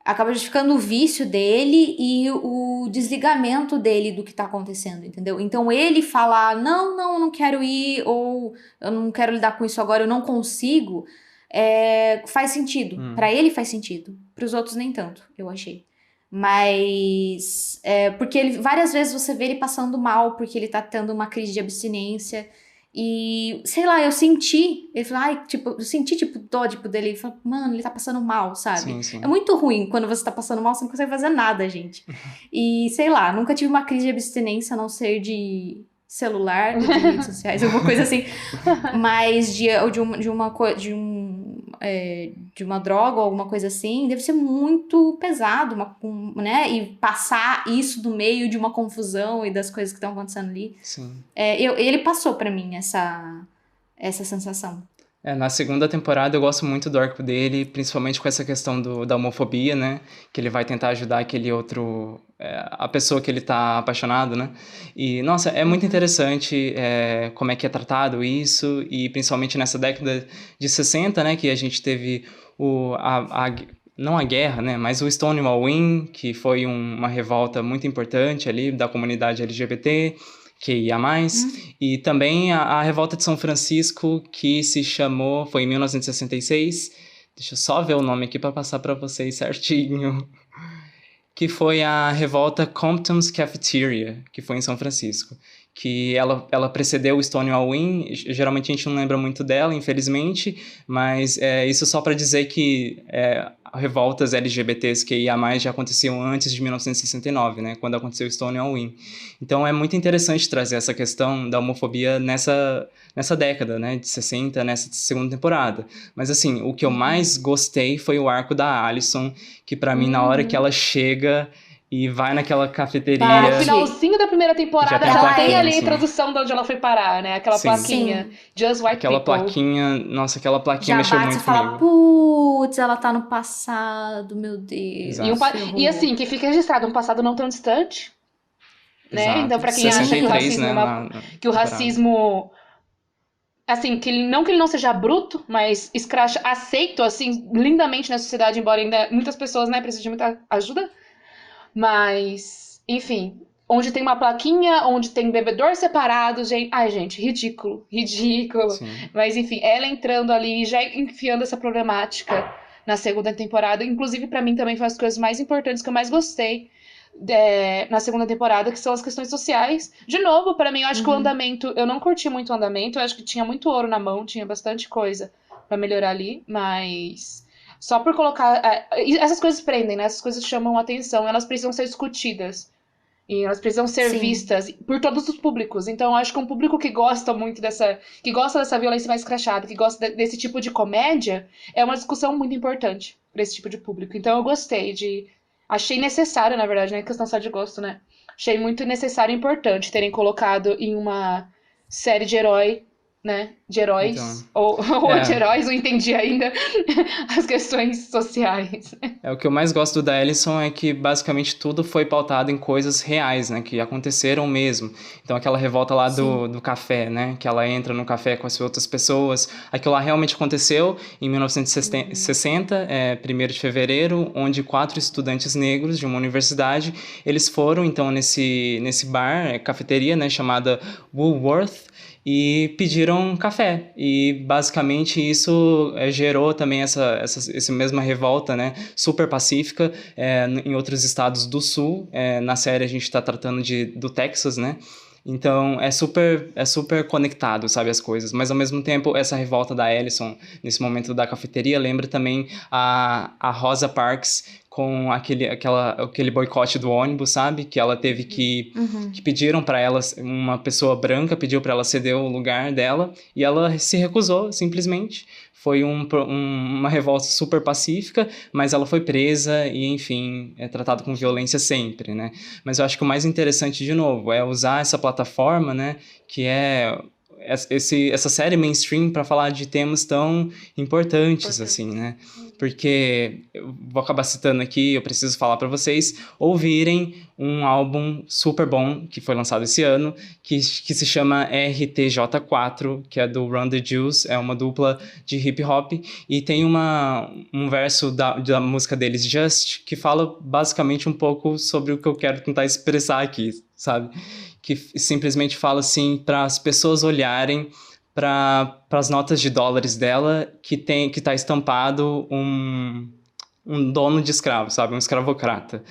Acaba justificando o vício dele e o desligamento dele do que tá acontecendo, entendeu? Então ele falar, não quero ir, ou eu não quero lidar com isso agora, eu não consigo, faz sentido. Pra ele faz sentido, pros outros nem tanto, eu achei. Mas, porque várias vezes você vê ele passando mal, porque ele tá tendo uma crise de abstinência. E, sei lá, eu senti, dó, dele. Ele falou, mano, ele tá passando mal, sabe? Sim, sim. É muito ruim quando você tá passando mal, você não consegue fazer nada, gente. E, sei lá, nunca tive uma crise de abstinência, a não ser de celular, de redes sociais, alguma coisa assim. Mas de uma droga ou alguma coisa assim, deve ser muito pesado, né? E passar isso do meio de uma confusão e das coisas que estão acontecendo ali. Sim. Ele passou pra mim essa sensação. Na segunda temporada eu gosto muito do arco dele, principalmente com essa questão da homofobia, né? Que ele vai tentar ajudar aquele outro... a pessoa que ele tá apaixonado, né? E, nossa, é muito interessante como é que é tratado isso, e principalmente nessa década de 60, né? Que a gente teve não a guerra, né? Mas o Stonewall Inn, que foi uma revolta muito importante ali da comunidade LGBT, QIA+, e também a Revolta de São Francisco, que foi em 1966, deixa eu só ver o nome aqui para passar para vocês certinho, que foi a Revolta Compton's Cafeteria, que foi em São Francisco, que ela precedeu o Stonewall Inn. Geralmente a gente não lembra muito dela, infelizmente, mas isso só para dizer que revoltas LGBTs que já aconteciam antes de 1969, né, quando aconteceu o Stonewall Inn. Então é muito interessante trazer essa questão da homofobia nessa década, né, de 60, nessa segunda temporada. Mas assim, o que eu mais gostei foi o arco da Allison, que para mim, na hora que ela chega e vai naquela cafeteria... No finalzinho da primeira temporada já tem ali a introdução de onde ela foi parar, né? Aquela plaquinha. Just White Aquela People. plaquinha... Nossa, aquela plaquinha Já mexeu bate muito e fala, comigo. putz, ela tá no passado, meu Deus. Exato. E assim, que fica registrado um passado não tão distante, né? Exato. Então, pra quem acha que o racismo... que o racismo... Assim, que ele não seja bruto, mas aceito, assim, lindamente na sociedade, embora ainda muitas pessoas, né, precisem de muita ajuda. Mas, enfim, onde tem uma plaquinha, onde tem bebedor separado, gente... Ai, gente, ridículo. Sim. Mas, enfim, ela entrando ali, já enfiando essa problemática na segunda temporada. Inclusive, pra mim, também foi uma das coisas mais importantes que eu mais gostei na segunda temporada, que são as questões sociais. De novo, pra mim, eu acho que o andamento... Eu não curti muito o andamento, eu acho que tinha muito ouro na mão, tinha bastante coisa pra melhorar ali, mas... Só por colocar... essas coisas prendem, né? Essas coisas chamam atenção. Elas precisam ser discutidas. E elas precisam ser vistas por todos os públicos. Então, eu acho que um público que gosta muito que gosta dessa violência mais escrachada, que gosta desse tipo de comédia, é uma discussão muito importante para esse tipo de público. Então, eu gostei Achei necessário, na verdade, não é questão só de gosto, né? Achei muito necessário e importante terem colocado em uma série de herói, né? De heróis, então, ou de heróis, não entendi ainda as questões sociais. O que eu mais gosto da Allison é que basicamente tudo foi pautado em coisas reais, né? Que aconteceram mesmo. Então aquela revolta lá do café, né? Que ela entra no café com as outras pessoas. Aquilo lá realmente aconteceu em 1960, 1º de fevereiro, onde 4 estudantes negros de uma universidade, eles foram então nesse bar, cafeteria, né? Chamada Woolworth, e pediram café. E basicamente isso gerou também essa mesma revolta, né, super pacífica em outros estados do sul. Na série a gente está tratando do Texas, né? Então é super conectado, sabe, as coisas. Mas ao mesmo tempo, essa revolta da Allison nesse momento da cafeteria lembra também a Rosa Parks com aquele boicote do ônibus, sabe? Que ela teve que pediram para ela, uma pessoa branca pediu para ela ceder o lugar dela e ela se recusou, simplesmente. Foi uma revolta super pacífica, mas ela foi presa e, enfim, é tratada com violência sempre, né? Mas eu acho que o mais interessante, de novo, é usar essa plataforma, né? Que essa série mainstream para falar de temas tão importantes, assim, né? Porque, eu vou acabar citando aqui, eu preciso falar para vocês ouvirem um álbum super bom que foi lançado esse ano, que se chama RTJ4, que é do Run the Jewels, é uma dupla de hip hop, e tem um verso da música deles, Just, que fala basicamente um pouco sobre o que eu quero tentar expressar aqui, sabe? Que simplesmente fala assim, para as pessoas olharem para as notas de dólares dela, que tá estampado um dono de escravo, sabe? Um escravocrata.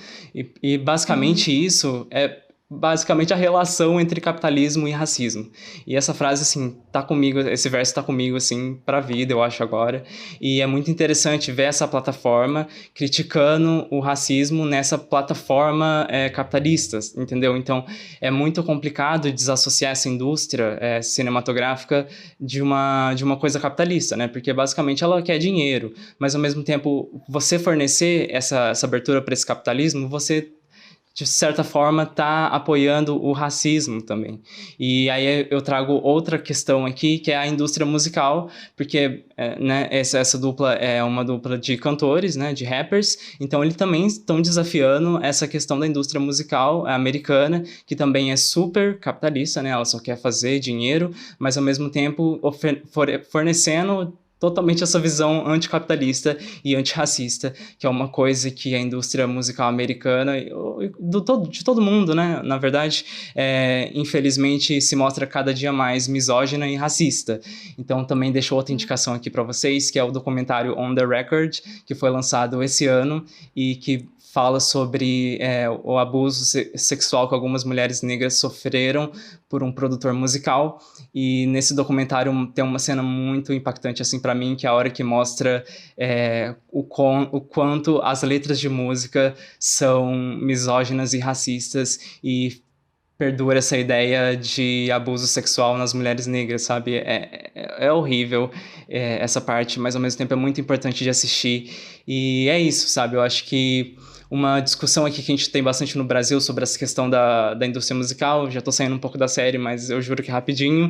E basicamente isso é basicamente a relação entre capitalismo e racismo. E essa frase, assim, tá comigo, esse verso tá comigo, assim, pra vida, eu acho, agora. E é muito interessante ver essa plataforma criticando o racismo nessa plataforma capitalista, entendeu? Então, é muito complicado desassociar essa indústria cinematográfica de uma coisa capitalista, né? Porque, basicamente, ela quer dinheiro. Mas, ao mesmo tempo, você fornecer essa abertura para esse capitalismo, você, de certa forma, está apoiando o racismo também. E aí eu trago outra questão aqui, que é a indústria musical, porque né, essa dupla é uma dupla de cantores, né, de rappers, então eles também estão desafiando essa questão da indústria musical americana, que também é super capitalista, né, ela só quer fazer dinheiro, mas ao mesmo tempo fornecendo totalmente essa visão anticapitalista e antirracista, que é uma coisa que a indústria musical americana, de todo mundo, né, na verdade, infelizmente se mostra cada dia mais misógina e racista. Então também deixo outra indicação aqui para vocês, que é o documentário On the Record, que foi lançado esse ano e que fala sobre o abuso sexual que algumas mulheres negras sofreram por um produtor musical. E nesse documentário tem uma cena muito impactante assim para mim, que é a hora que mostra o quanto as letras de música são misóginas e racistas e perdura essa ideia de abuso sexual nas mulheres negras, sabe? É horrível essa parte, mas ao mesmo tempo é muito importante de assistir. E é isso, sabe? Eu acho que uma discussão aqui que a gente tem bastante no Brasil sobre essa questão da indústria musical, já tô saindo um pouco da série, mas eu juro que rapidinho,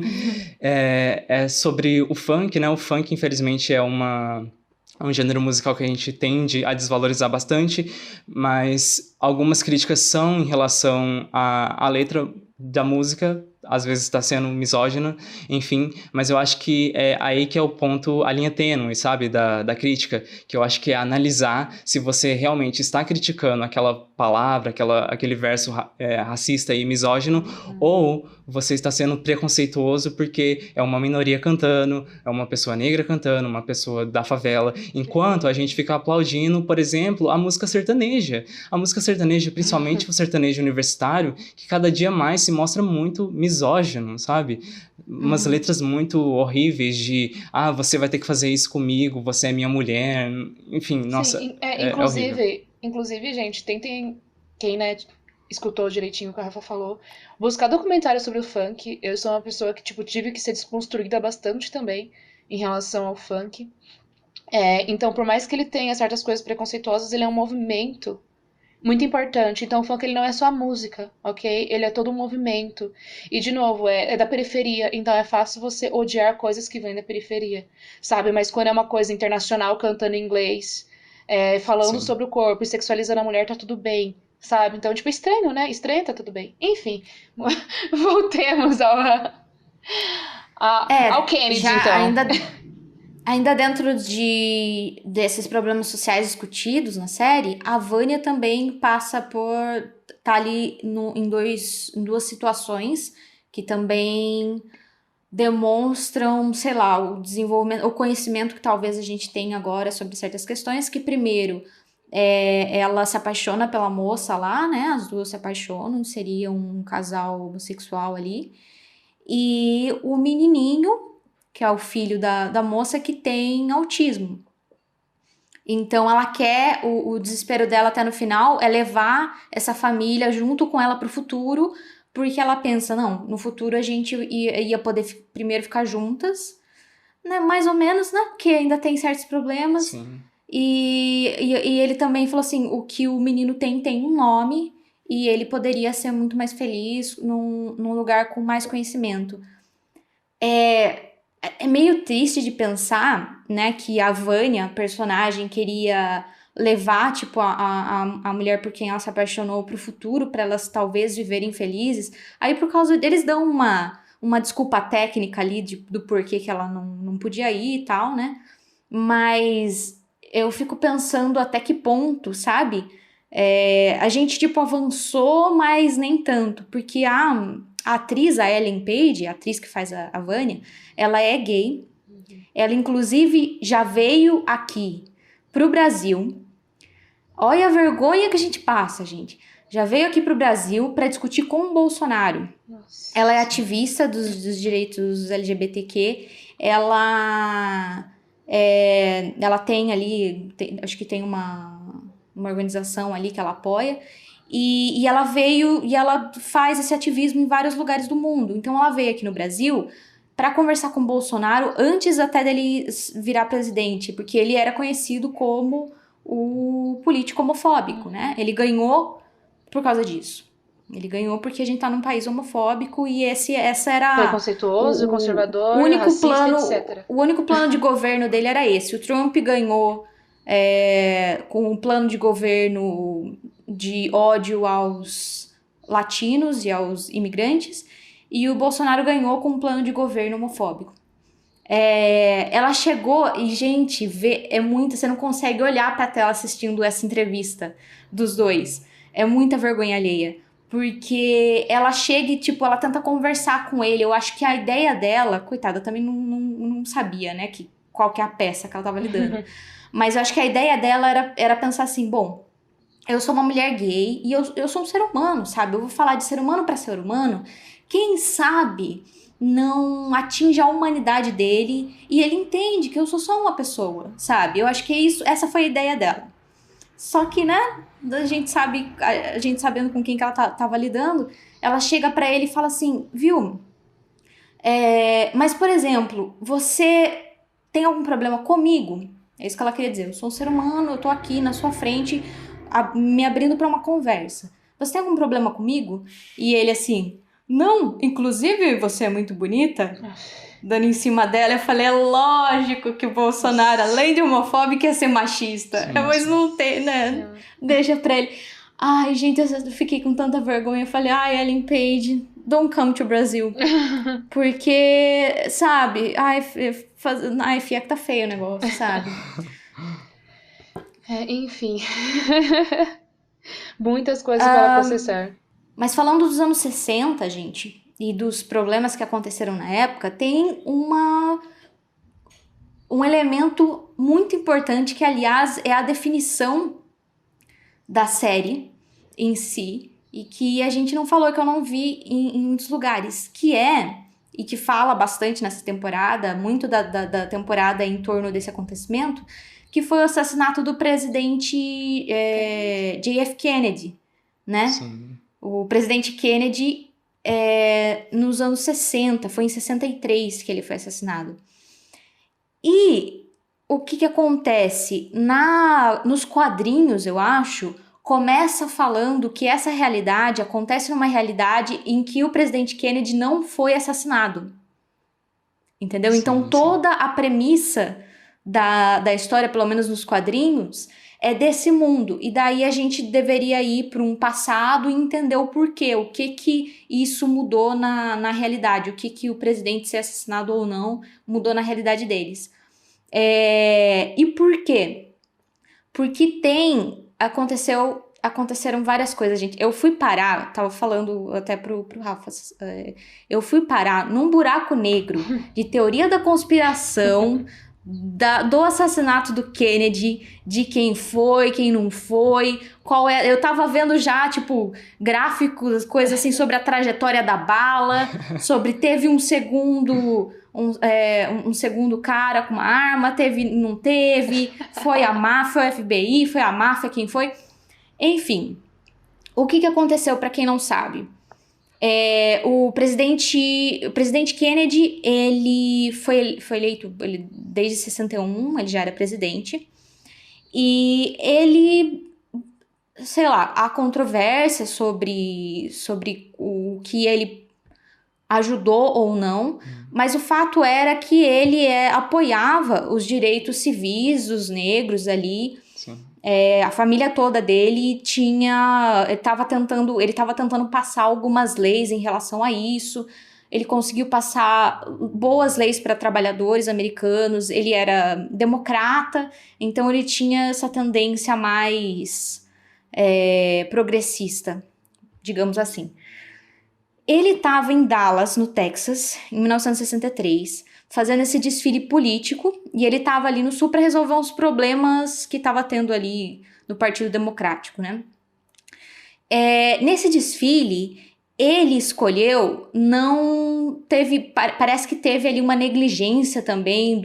é sobre o funk, né? O funk, infelizmente, é um gênero musical que a gente tende a desvalorizar bastante, mas algumas críticas são em relação à letra da música, às vezes está sendo misógina, enfim, mas eu acho que é aí que é o ponto, a linha tênue, sabe, da crítica, que eu acho que é analisar se você realmente está criticando aquela palavra, aquele verso racista e misógino, ou você está sendo preconceituoso porque é uma minoria cantando, é uma pessoa negra cantando, uma pessoa da favela, enquanto a gente fica aplaudindo, por exemplo, a música sertaneja. A música sertaneja, principalmente o sertanejo universitário, que cada dia mais se mostra muito misógino, sabe? Umas letras muito horríveis de você vai ter que fazer isso comigo, você é minha mulher, enfim, nossa, Sim, é horrível. inclusive, gente, tentem, quem, né, escutou direitinho o que a Rafa falou, buscar documentários sobre o funk. Eu sou uma pessoa que, tipo, tive que ser desconstruída bastante também em relação ao funk. Então, por mais que ele tenha certas coisas preconceituosas, ele é um movimento muito importante. Então, o funk, ele não é só a música, ok? Ele é todo um movimento. E, de novo, é da periferia. Então, é fácil você odiar coisas que vêm da periferia, sabe? Mas quando é uma coisa internacional, cantando em inglês, falando Sim. sobre o corpo e sexualizando a mulher, tá tudo bem, sabe? Então, tipo, estranho, né? Estranho, tá tudo bem. Enfim, voltemos ao Kennedy, já então. ainda dentro desses problemas sociais discutidos na série, a Vânia também passa por tá ali em duas situações que também demonstram, sei lá, o desenvolvimento, o conhecimento que talvez a gente tenha agora sobre certas questões, que primeiro ela se apaixona pela moça lá, né? As duas se apaixonam, seria um casal homossexual ali. E o menininho, que é o filho da moça, que tem autismo. Então ela quer, o desespero dela até no final é levar essa família junto com ela pro futuro, porque ela pensa, não, no futuro a gente ia poder primeiro ficar juntas, né, mais ou menos, né, porque ainda tem certos problemas. Sim. E ele também falou assim, o que o menino tem um nome, e ele poderia ser muito mais feliz num lugar com mais conhecimento. É meio triste de pensar, né, que a Vânia, a personagem, queria levar, tipo, a mulher por quem ela se apaixonou pro futuro, para elas talvez viverem felizes. Aí, por causa deles, dão uma desculpa técnica ali do porquê que ela não podia ir e tal, né? Mas eu fico pensando até que ponto, sabe? A gente, tipo, avançou, mas nem tanto, porque a atriz, a Ellen Page, a atriz que faz a Vânia, ela é gay. Ela, inclusive, já veio aqui pro Brasil. Olha a vergonha que a gente passa, gente. Já veio aqui pro Brasil para discutir com o Bolsonaro. Nossa. Ela é ativista dos direitos LGBTQ. Ela tem ali, acho que tem uma organização ali que ela apoia. E ela veio e ela faz esse ativismo em vários lugares do mundo. Então ela veio aqui no Brasil para conversar com o Bolsonaro antes até dele virar presidente, porque ele era conhecido como o político homofóbico, né? Ele ganhou por causa disso. Ele ganhou porque a gente tá num país homofóbico e essa era preconceituoso, conservador, o único racista, plano, etc. O único plano de governo dele era esse. O Trump ganhou com um plano de governo de ódio aos latinos e aos imigrantes, e o Bolsonaro ganhou com um plano de governo homofóbico. Ela chegou e, gente, você não consegue olhar pra tela assistindo essa entrevista dos dois. É muita vergonha alheia. Porque ela chega e, tipo, ela tenta conversar com ele. Eu acho que a ideia dela, coitada, eu também não sabia, né, qual que é a peça que ela tava lidando. Mas eu acho que a ideia dela era pensar assim, bom, eu sou uma mulher gay e eu sou um ser humano, sabe? Eu vou falar de ser humano pra ser humano. Quem sabe não atinge a humanidade dele e ele entende que eu sou só uma pessoa, sabe? Eu acho que essa foi a ideia dela. Só que, né, a gente sabendo com quem que ela tava lidando, ela chega pra ele e fala assim, viu, mas, por exemplo, você tem algum problema comigo? É isso que ela queria dizer. Eu sou um ser humano, eu tô aqui na sua frente, me abrindo pra uma conversa. Você tem algum problema comigo? E ele assim, não, inclusive você é muito bonita. Dando em cima dela, eu falei, é lógico que o Bolsonaro, além de homofóbico, ia ser machista. Mas não tem, né? Deixa pra ele. Ai, gente, eu fiquei com tanta vergonha. Eu falei, ai, Ellen Page, don't come to Brazil. Porque, sabe, ai, fia que tá feio o negócio, sabe? Enfim. Muitas coisas para processar. Mas falando dos anos 60, gente, e dos problemas que aconteceram na época, tem um elemento muito importante que, aliás, é a definição da série em si, e que a gente não falou, que eu não vi em muitos lugares, e que fala bastante nessa temporada, muito da temporada em torno desse acontecimento, que foi o assassinato do presidente JF Kennedy, né? Sim. O presidente Kennedy, nos anos 60, foi em 63 que ele foi assassinado. E o que acontece? Nos quadrinhos, eu acho, começa falando que essa realidade acontece numa realidade em que o presidente Kennedy não foi assassinado. Entendeu? Sim, então, toda a premissa da história, pelo menos nos quadrinhos, é desse mundo. E daí a gente deveria ir para um passado e entender o porquê, o que isso mudou na realidade, o que o presidente ser assassinado ou não mudou na realidade deles. E por quê? Porque aconteceram várias coisas, gente. Eu fui parar, tava falando até pro Rafa, eu fui parar num buraco negro de teoria da conspiração, do assassinato do Kennedy, de quem foi, quem não foi, eu tava vendo já, tipo, gráficos, coisas assim sobre a trajetória da bala, sobre teve um segundo cara com uma arma, não teve, foi a máfia, foi o FBI, foi a máfia, quem foi? Enfim, o que aconteceu, pra quem não sabe? O presidente Kennedy, ele foi eleito desde 61, ele já era presidente, e ele, sei lá, há controvérsia sobre o que ele ajudou ou não, mas o fato era que ele apoiava os direitos civis dos negros ali. Sim. A família toda dele ele estava tentando passar algumas leis em relação a isso. Ele conseguiu passar boas leis para trabalhadores americanos. Ele era democrata, então ele tinha essa tendência mais progressista, digamos assim. Ele estava em Dallas, no Texas, em 1963, fazendo esse desfile político, e ele estava ali no sul para resolver uns problemas que estava tendo ali no Partido Democrático, né? Nesse desfile, ele escolheu, parece que teve ali uma negligência também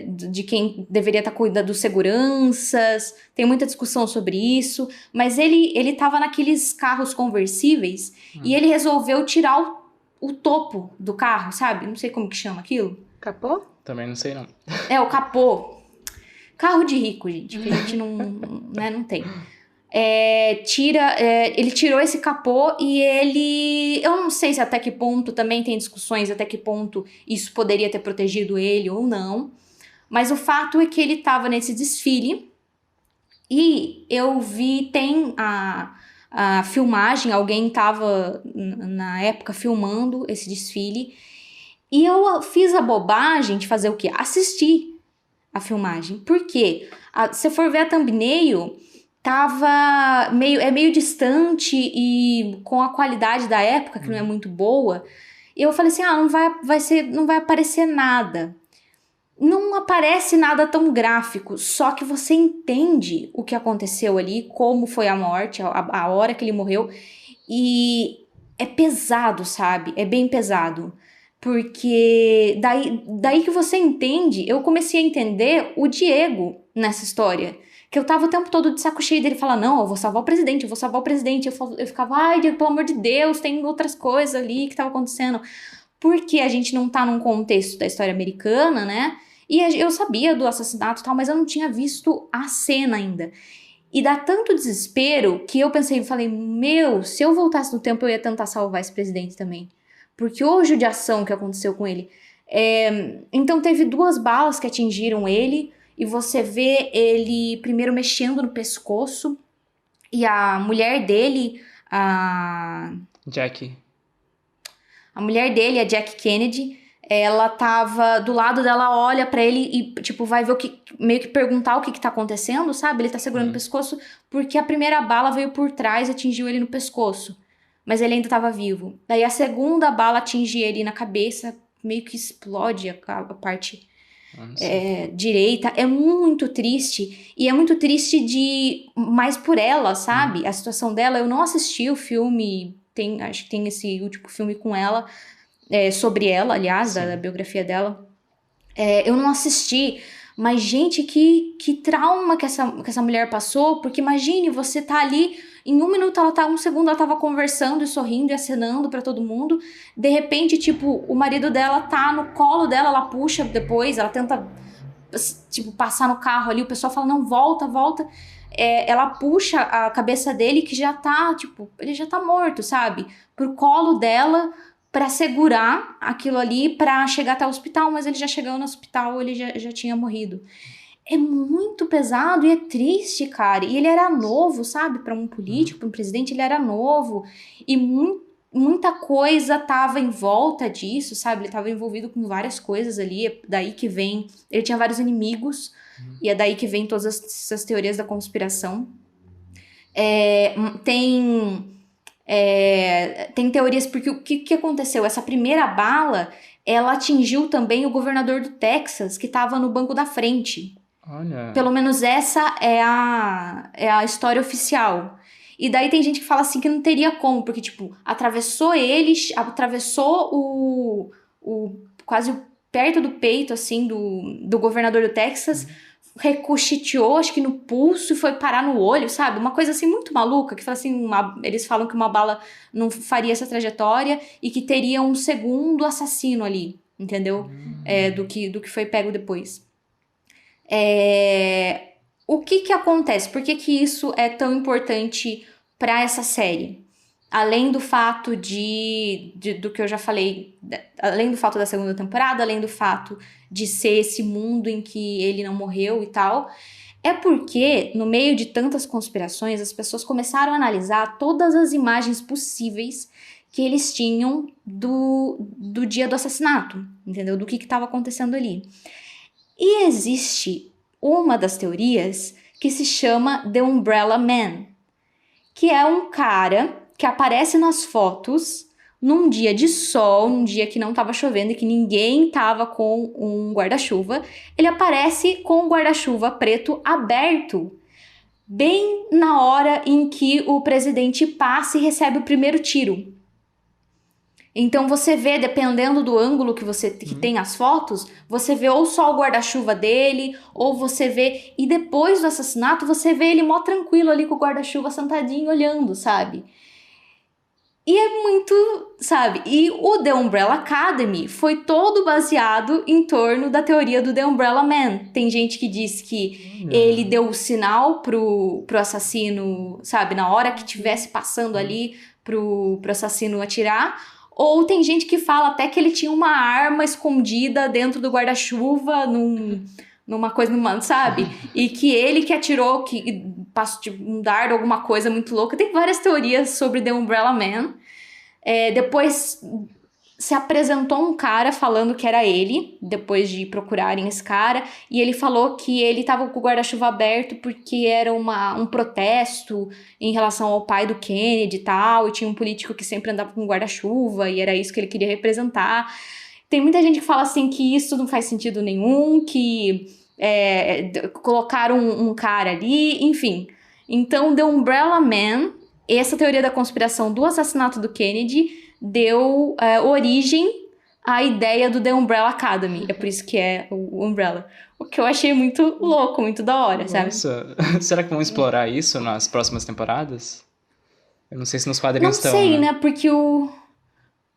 de quem deveria estar cuidando dos seguranças, tem muita discussão sobre isso, mas ele estava naqueles carros conversíveis e ele resolveu tirar o topo do carro, sabe? Não sei como que chama aquilo. Capô? Também não sei, não. O capô. Carro de rico, gente, que a gente não tem. Ele tirou esse capô e eu não sei se até que ponto, também tem discussões até que ponto isso poderia ter protegido ele ou não, mas o fato é que ele estava nesse desfile e eu vi, tem a filmagem, alguém estava na época filmando esse desfile E eu fiz a bobagem de fazer o quê? Assistir a filmagem. Por quê? Se for ver a thumbnail, tava meio distante e com a qualidade da época, que não é muito boa. E eu falei assim, não vai aparecer nada. Não aparece nada tão gráfico, só que você entende o que aconteceu ali, como foi a morte, a hora que ele morreu. E é pesado, sabe? É bem pesado. Porque daí que você entende, eu comecei a entender o Diego nessa história. Que eu tava o tempo todo de saco cheio dele falar, não, eu vou salvar o presidente, eu vou salvar o presidente. Eu ficava, ai, Diego, pelo amor de Deus, tem outras coisas ali que tava acontecendo. Porque a gente não tá num contexto da história americana, né? E eu sabia do assassinato e tal, mas eu não tinha visto a cena ainda. E dá tanto desespero que eu pensei, falei, se eu voltasse no tempo eu ia tentar salvar esse presidente também. Porque o judiação que aconteceu com ele. Então teve 2 balas que atingiram ele, e você vê ele primeiro mexendo no pescoço, e a mulher dele, a mulher dele, a Jack Kennedy, ela tava do lado dela, olha pra ele e, tipo, vai ver meio que perguntar o que tá acontecendo, sabe? Ele tá segurando o pescoço, porque a primeira bala veio por trás e atingiu ele no pescoço. Mas ele ainda tava vivo. Daí a segunda bala atinge ele na cabeça, meio que explode a parte direita. É muito triste. E é muito triste mais por ela, sabe? A situação dela. Eu não assisti o filme, acho que tem esse último filme com ela, sobre ela, aliás, da biografia dela. Eu não assisti, mas, gente, que trauma que essa mulher passou, porque imagine, você tá ali, em 1 minuto, 1 segundo, ela tava conversando e sorrindo e acenando pra todo mundo, de repente, tipo, o marido dela tá no colo dela, ela puxa depois, ela tenta, tipo, passar no carro ali, o pessoal fala, não, volta, ela puxa a cabeça dele, que já tá, tipo, ele já tá morto, sabe, pro colo dela, pra segurar aquilo ali, pra chegar até o hospital, mas ele já chegou no hospital, ele já tinha morrido. É muito pesado e é triste, cara. E ele era novo, sabe? Pra um político, pra um presidente, ele era novo. E muita coisa tava em volta disso, sabe? Ele tava envolvido com várias coisas ali. É daí que vem... Ele tinha vários inimigos. E é daí que vem todas essas teorias da conspiração. Tem teorias, porque o que aconteceu? Essa primeira bala, ela atingiu também o governador do Texas, que tava no banco da frente. Olha. Pelo menos essa é a história oficial. E daí tem gente que fala assim que não teria como, porque, tipo, atravessou quase perto do peito, assim, do governador do Texas, ricocheteou, acho que no pulso, e foi parar no olho, sabe? Uma coisa assim muito maluca, que fala assim, eles falam que uma bala não faria essa trajetória e que teria um segundo assassino ali, entendeu? Do que foi pego depois. O que acontece? Por que isso é tão importante para essa série? Além do fato do que eu já falei, além do fato da segunda temporada, além do fato de ser esse mundo em que ele não morreu e tal, é porque, no meio de tantas conspirações, as pessoas começaram a analisar todas as imagens possíveis que eles tinham do dia do assassinato, entendeu? Do que estava acontecendo ali. E existe uma das teorias que se chama The Umbrella Man, que é um cara que aparece nas fotos num dia de sol, num dia que não estava chovendo e que ninguém estava com um guarda-chuva. Ele aparece com um guarda-chuva preto aberto, bem na hora em que o presidente passa e recebe o primeiro tiro. Então você vê, dependendo do ângulo que tem as fotos, você vê ou só o guarda-chuva dele, ou você vê... E depois do assassinato, você vê ele mó tranquilo ali com o guarda-chuva sentadinho, olhando, sabe? E é muito, sabe? E o The Umbrella Academy foi todo baseado em torno da teoria do The Umbrella Man. Tem gente que diz que ele deu o sinal pro assassino, sabe? Na hora que estivesse passando ali pro assassino atirar. Ou tem gente que fala até que ele tinha uma arma escondida dentro do guarda-chuva, numa coisa, sabe? E que ele que atirou, que passou tipo, um dardo, alguma coisa muito louca. Tem várias teorias sobre The Umbrella Man. Depois, se apresentou um cara falando que era ele, depois de procurarem esse cara, e ele falou que ele estava com o guarda-chuva aberto porque era um protesto em relação ao pai do Kennedy e tal, e tinha um político que sempre andava com guarda-chuva, e era isso que ele queria representar. Tem muita gente que fala assim que isso não faz sentido nenhum, que colocaram um cara ali, enfim. Então, The Umbrella Man, essa teoria da conspiração do assassinato do Kennedy, deu origem à ideia do The Umbrella Academy. É por isso que é o Umbrella. O que eu achei muito louco, muito da hora, sabe? Nossa, será que vão explorar isso nas próximas temporadas? Eu não sei se nos quadrinhos Não sei, né?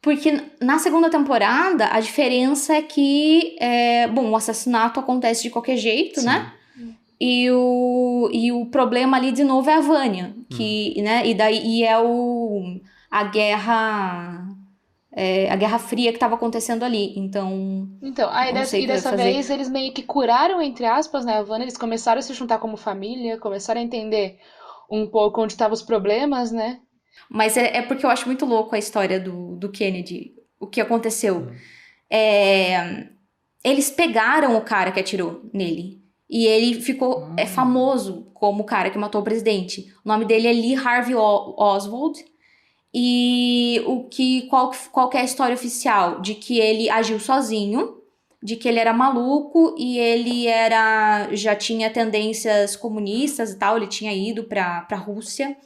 Porque na segunda temporada, a diferença é que, o assassinato acontece de qualquer jeito, Sim. né? E o problema ali, de novo, é a Vanya. Né? E é a Guerra Fria que estava acontecendo ali. Então, dessa vez eles meio que curaram, entre aspas, né, a Vanya. Eles começaram a se juntar como família, começaram a entender um pouco onde estavam os problemas, né? Mas é porque eu acho muito louco a história do Kennedy. O que aconteceu. Eles pegaram o cara que atirou nele. E ele ficou famoso como o cara que matou o presidente. O nome dele é Lee Harvey Oswald. E qual que é a história oficial? De que ele agiu sozinho, de que ele era maluco e ele já tinha tendências comunistas e tal. Ele tinha ido pra Rússia.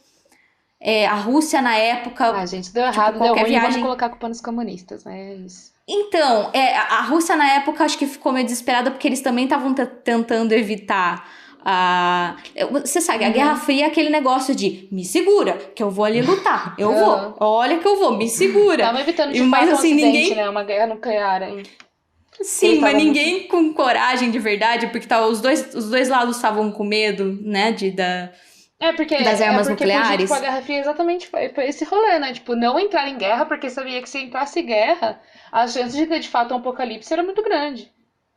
A Rússia, na época... gente, deu errado, deu ruim, viagem... vamos colocar a culpa nos comunistas, né? É isso. Então, a Rússia, na época, acho que ficou meio desesperada porque eles também estavam tentando evitar você sabe, a Guerra Fria é aquele negócio de me segura, que eu vou ali lutar. Eu vou. Olha que eu vou, me segura. Tava evitando de mas, fato assim, ninguém... né? Uma guerra nuclear, hein? Sim, mas ninguém com coragem de verdade, porque os dois lados estavam com medo, né, das armas nucleares. Tipo, a Guerra Fria exatamente foi esse rolê, né? Tipo, não entrar em guerra, porque sabia que se entrasse em guerra, as chances de ter de fato um apocalipse era muito grande.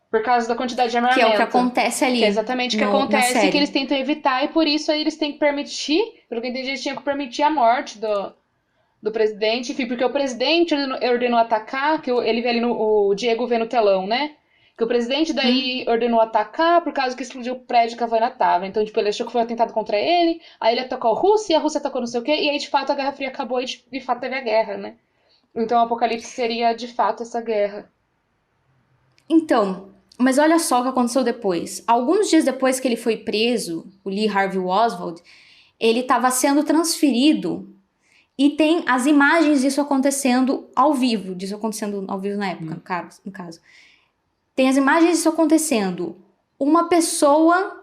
Por causa da quantidade de armamento. Que é o que acontece ali. Que é exatamente o que acontece, que eles tentam evitar, e por isso aí eles têm que permitir, pelo que eu entendi, eles tinham que permitir a morte do presidente, enfim, porque o presidente ordenou atacar, que ele vê ali o Diego vê no telão, né? Que o presidente daí ordenou atacar por causa que explodiu o prédio que a Havana tava. Então, tipo, ele achou que foi um atentado contra ele, aí ele atacou a Rússia, e a Rússia atacou não sei o quê, e aí, de fato, a Guerra Fria acabou e, de fato, teve a guerra, né? Então, o apocalipse seria, de fato, essa guerra. Então, mas olha só o que aconteceu depois. Alguns dias depois que ele foi preso, o Lee Harvey Oswald, ele estava sendo transferido e tem as imagens disso acontecendo ao vivo. Na época, no caso. Tem as imagens disso acontecendo. Uma pessoa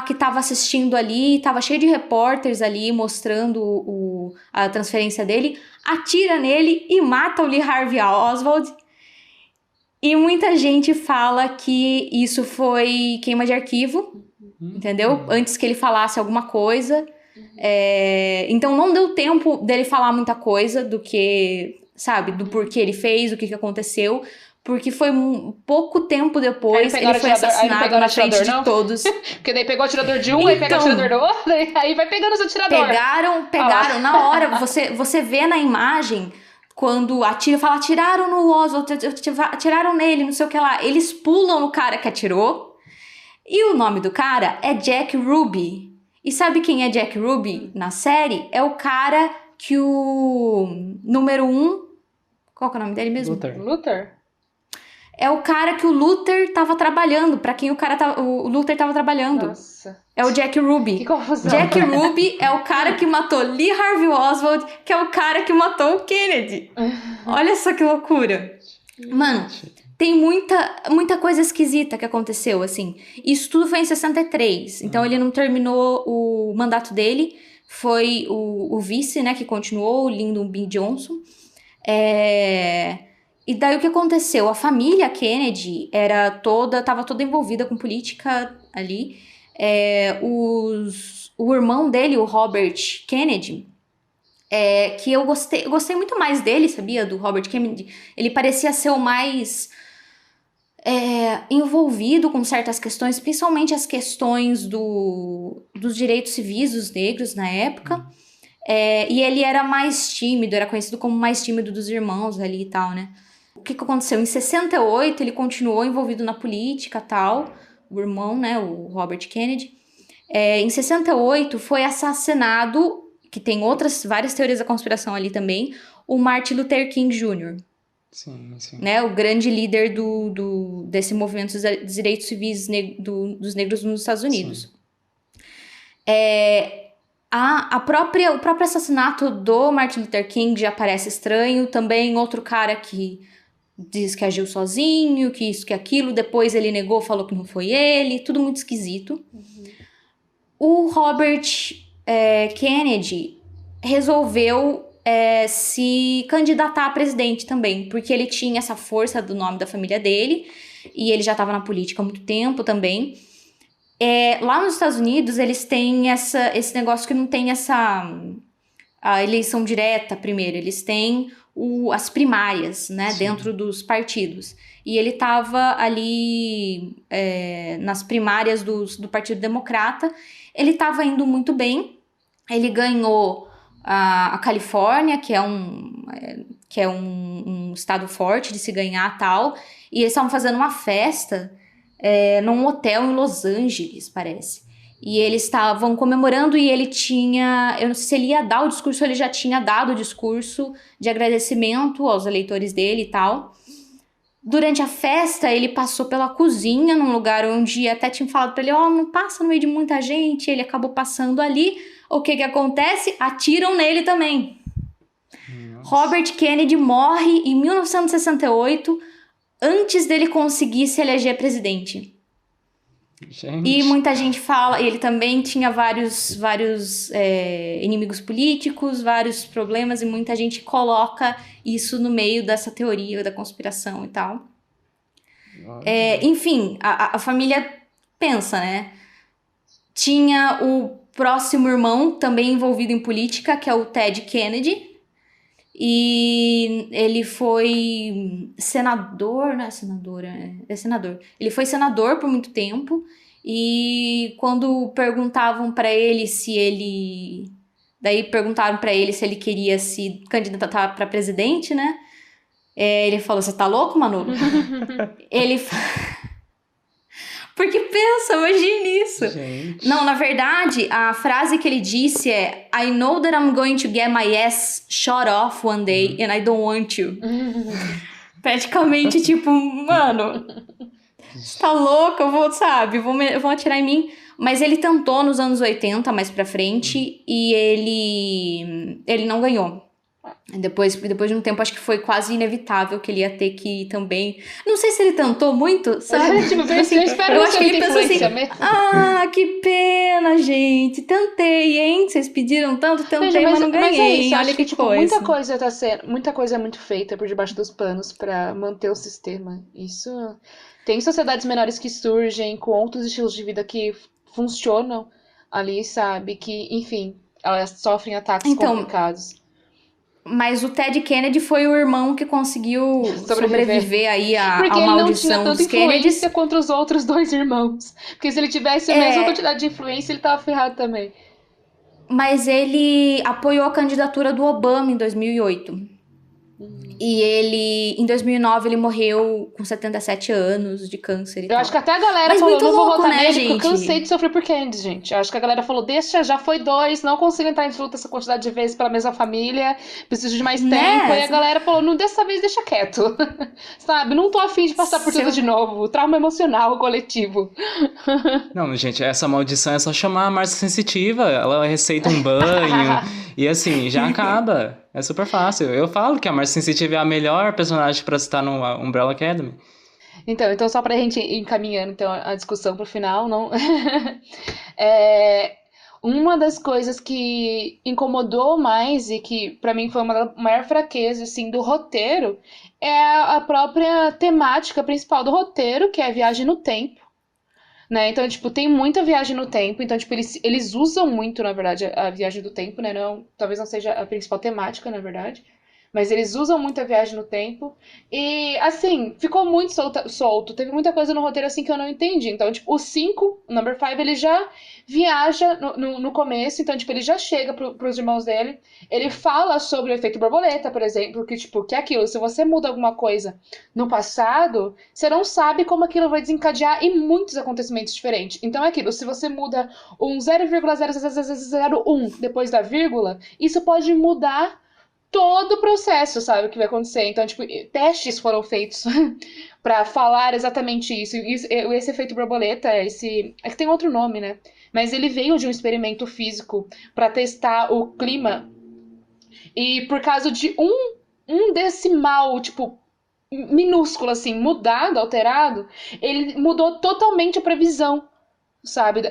que estava assistindo ali, estava cheio de repórteres ali mostrando a transferência dele, atira nele e mata o Lee Harvey Oswald. E muita gente fala que isso foi queima de arquivo, entendeu? Antes que ele falasse alguma coisa. Então não deu tempo dele falar muita coisa do que, sabe, do porquê ele fez, o que aconteceu. Porque foi pouco tempo depois ele foi assassinado na frente de todos. Porque daí pegou o atirador de um, aí pega o atirador do outro, aí vai pegando os atiradores. Pegaram na hora. Você vê na imagem... Quando fala, atiraram no Oswald, atiraram nele, não sei o que lá. Eles pulam no cara que atirou. E o nome do cara é Jack Ruby. E sabe quem é Jack Ruby na série? É o cara que o número 1... Qual que é o nome dele mesmo? Luther? É o cara que o Luther tava trabalhando, pra quem o Luther tava trabalhando. Nossa. É o Jack Ruby. Que confusão. Jack Ruby é o cara que matou Lee Harvey Oswald, que é o cara que matou o Kennedy. Olha só que loucura. Mano, tem muita coisa esquisita que aconteceu, assim. Isso tudo foi em 63, então ele não terminou o mandato dele. Foi o vice, né, que continuou, o Lyndon B. Johnson. E daí o que aconteceu? A família Kennedy estava toda envolvida com política ali. O irmão dele, o Robert Kennedy, que eu gostei muito mais dele, sabia? Do Robert Kennedy. Ele parecia ser o mais envolvido com certas questões, principalmente as questões dos direitos civis dos negros na época. E ele era mais tímido, era conhecido como mais tímido dos irmãos ali e tal, né? O que aconteceu? Em 68, ele continuou envolvido na política e tal, o irmão, né, o Robert Kennedy. Em 68, foi assassinado, que tem várias teorias da conspiração ali também, o Martin Luther King Jr., Sim, sim. né, o grande líder desse movimento dos direitos civis dos negros nos Estados Unidos. O próprio assassinato do Martin Luther King já parece estranho. Também outro cara que diz que agiu sozinho, que isso, que aquilo. Depois ele negou, falou que não foi ele. Tudo muito esquisito. O Robert Kennedy resolveu se candidatar a presidente também, porque ele tinha essa força do nome da família dele. E ele já estava na política há muito tempo também. Lá nos Estados Unidos, eles têm esse negócio que não tem a eleição direta primeiro. Eles têm as primárias, né, dentro dos partidos. E ele estava ali nas primárias do Partido Democrata. Ele estava indo muito bem. Ele ganhou a Califórnia, que é um estado forte de se ganhar tal. E eles estavam fazendo uma festa num hotel em Los Angeles, parece. E eles estavam comemorando e ele tinha... Eu não sei se ele ia dar o discurso ou ele já tinha dado o discurso de agradecimento aos eleitores dele e tal. Durante a festa, ele passou pela cozinha, num lugar onde até tinham falado pra ele, não passa no meio de muita gente. Ele acabou passando ali. O que acontece? Atiram nele também. Nossa. Robert Kennedy morre em 1968, antes dele conseguir se eleger presidente. Gente. E muita gente fala, ele também tinha vários inimigos políticos, vários problemas, e muita gente coloca isso no meio dessa teoria da conspiração e tal. Enfim, a família pensa, né? Tinha o próximo irmão também envolvido em política, que é o Ted Kennedy. E ele foi senador, não é senador, é senador. Ele foi senador por muito tempo. E quando perguntavam pra ele se ele... Daí perguntaram pra ele se ele queria se candidatar pra presidente, né? Ele falou, você tá louco, Manolo? Ele... Porque pensa, imagine isso. Gente. Não, na verdade, a frase que ele disse é I know that I'm going to get my ass shot off one day and I don't want to. Praticamente, tipo, mano, você tá louco? Eu vou atirar em mim. Mas ele tentou nos anos 80, mais pra frente, e ele não ganhou. Depois de um tempo, acho que foi quase inevitável que ele ia ter que também... Não sei se ele tentou muito, sabe? Eu acho que ele pensou assim, que pena, gente. Tentei, hein? Vocês pediram tanto, tentei, mas não ganhei. Mas é isso, olha que coisa. Muita coisa é muito feita por debaixo dos panos pra manter o sistema. Isso... Tem sociedades menores que surgem com outros estilos de vida que funcionam ali, sabe? Que, enfim, elas sofrem ataques complicados. Mas o Ted Kennedy foi o irmão que conseguiu sobreviver aí à maldição dos Kennedys. Porque ele não tinha tanta influência contra os outros dois irmãos. Porque se ele tivesse a mesma quantidade de influência, ele tava ferrado também. Mas ele apoiou a candidatura do Obama em 2008. E ele, em 2009, ele morreu com 77 anos de câncer e tal. Eu acho que até a galera falou, não vou votar nele, porque eu cansei de sofrer por Kennedy, gente. Eu acho que a galera falou, deixa, já foi 2, não consigo entrar em luta essa quantidade de vezes pela mesma família, preciso de mais tempo. E a galera falou, não, dessa vez deixa quieto. Sabe, não tô afim de passar por tudo de novo. Trauma emocional coletivo. Não, gente, essa maldição é só chamar a Márcia Sensitiva, ela receita um banho, e assim, já acaba. É super fácil. Eu falo que a Márcia Sensitiva é a melhor personagem pra citar no Umbrella Academy. Então só pra gente ir encaminhando então, a discussão pro final, não? Uma das coisas que incomodou mais e que pra mim foi uma maior fraqueza assim, do roteiro é a própria temática principal do roteiro, que é a viagem no tempo. Né? Então, tipo, tem muita viagem no tempo. Então, tipo, eles usam muito, na verdade, a viagem do tempo, né? Talvez não seja a principal temática, na verdade. Mas eles usam muito a viagem no tempo. E, assim, ficou muito solto. Teve muita coisa no roteiro, assim, que eu não entendi. Então, tipo, o 5, o Number 5, ele já viaja no começo. Então, tipo, ele já chega pros irmãos dele. Ele fala sobre o efeito borboleta, por exemplo. Que, tipo, que é aquilo. Se você muda alguma coisa no passado, você não sabe como aquilo vai desencadear em muitos acontecimentos diferentes. Então, é aquilo. Se você muda um 0,0001 depois da vírgula, isso pode mudar todo o processo, sabe, o que vai acontecer. Então, tipo, testes foram feitos pra falar exatamente isso. Esse efeito borboleta, é que tem outro nome, né? Mas ele veio de um experimento físico pra testar o clima. E por causa de um decimal, tipo, minúsculo, assim, mudado, alterado, ele mudou totalmente a previsão, sabe,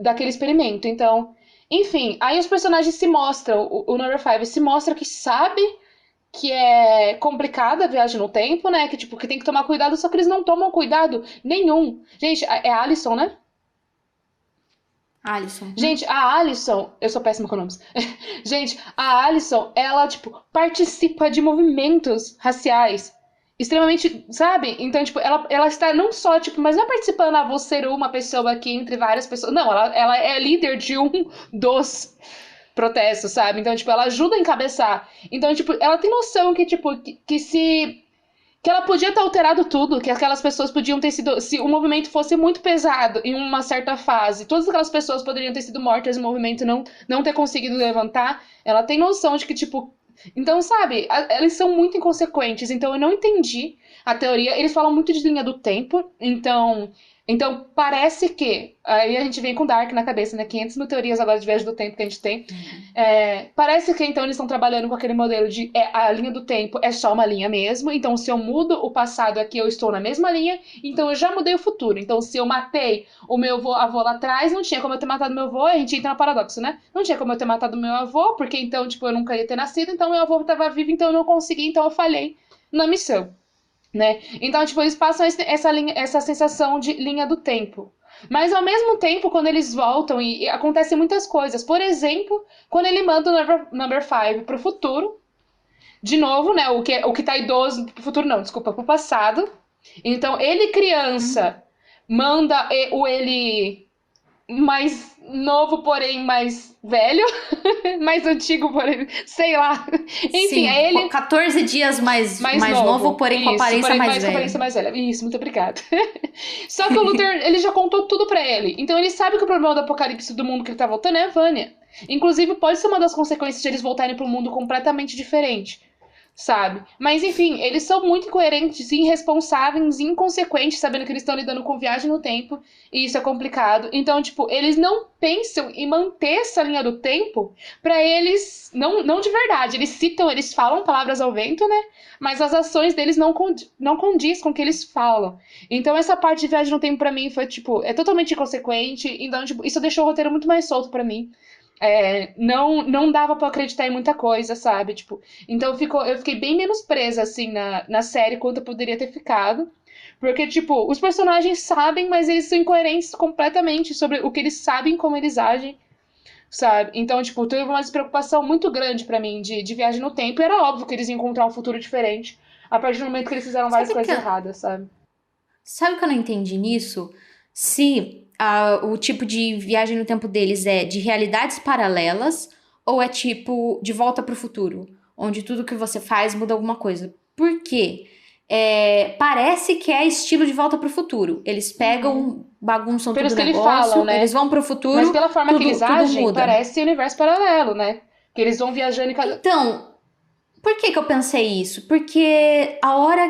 daquele experimento. Então, enfim, aí os personagens se mostram, o Number 5 se mostra que sabe que é complicada a viagem no tempo, né? Que, tipo, que tem que tomar cuidado, só que eles não tomam cuidado nenhum. Gente, é a Alison, né? Alison. Gente, a Alison, eu sou péssima com nomes. Gente, a Alison, ela, tipo, participa de movimentos raciais extremamente, sabe? Então, tipo, ela está não só, tipo, mas não é participando, vou ser uma pessoa aqui entre várias pessoas. Não, ela é líder de um dos protestos, sabe? Então, tipo, ela ajuda a encabeçar. Então, tipo, ela tem noção que, tipo, que ela podia ter alterado tudo, que aquelas pessoas podiam ter sido... Se o movimento fosse muito pesado em uma certa fase, todas aquelas pessoas poderiam ter sido mortas e o movimento não ter conseguido levantar. Ela tem noção de que, tipo... Então, sabe, eles são muito inconsequentes, então eu não entendi a teoria. Eles falam muito de linha do tempo, então parece que... Aí a gente vem com Dark na cabeça, né? 500 mil teorias agora de viagem do tempo que a gente tem. Parece que, então, eles estão trabalhando com aquele modelo de a linha do tempo é só uma linha mesmo. Então, se eu mudo o passado aqui, eu estou na mesma linha. Então, eu já mudei o futuro. Então, se eu matei o meu avô lá atrás, não tinha como eu ter matado meu avô. A gente entra no paradoxo, né? Não tinha como eu ter matado meu avô, porque, então, tipo, eu nunca ia ter nascido. Então, meu avô estava vivo, então eu não consegui. Então, eu falhei na missão. Né? Então, tipo, eles passam essa sensação de linha do tempo. Mas, ao mesmo tempo, quando eles voltam, e acontecem muitas coisas. Por exemplo, quando ele manda o Number 5 pro futuro, de novo, né? O que tá idoso pro futuro, não, desculpa, pro passado. Então, ele, criança, manda ele mais novo, porém mais velho, mais antigo, porém, sei lá. Enfim, Sim, é ele 14 dias mais novo, porém com aparência mais velha. aparência mais velha. Isso, muito obrigada. Só que o Luther, ele já contou tudo pra ele. Então ele sabe que o problema do apocalipse do mundo que ele tá voltando é a Vânia. Inclusive, pode ser uma das consequências de eles voltarem pra um mundo completamente diferente. Sabe? Mas, enfim, eles são muito incoerentes, irresponsáveis, inconsequentes, sabendo que eles estão lidando com viagem no tempo, e isso é complicado. Então, tipo, eles não pensam em manter essa linha do tempo pra eles, não de verdade. Eles falam palavras ao vento, né? Mas as ações deles não condiz com o que eles falam. Então, essa parte de viagem no tempo pra mim foi, tipo, é totalmente inconsequente. Então, tipo, isso deixou o roteiro muito mais solto pra mim. Não dava pra acreditar em muita coisa, sabe? Tipo, então eu fiquei bem menos presa, assim, na série quanto eu poderia ter ficado. Porque, tipo, os personagens sabem, mas eles são incoerentes completamente sobre o que eles sabem, como eles agem, sabe? Então, tipo, teve uma despreocupação muito grande pra mim de viagem no tempo. E era óbvio que eles iam encontrar um futuro diferente a partir do momento que eles fizeram várias coisas erradas, sabe? Sabe o que eu não entendi nisso? Se o tipo de viagem no tempo deles é de realidades paralelas ou é tipo de volta pro futuro, onde tudo que você faz muda alguma coisa. Por quê? Parece que é estilo de volta pro futuro. Eles pegam, bagunçam Pelo todo o que negócio, eles falam, né? eles vão pro futuro, Mas pela forma que eles agem, muda. parece universo paralelo, né? Que eles vão viajando em cada... Então, por que eu pensei isso? Porque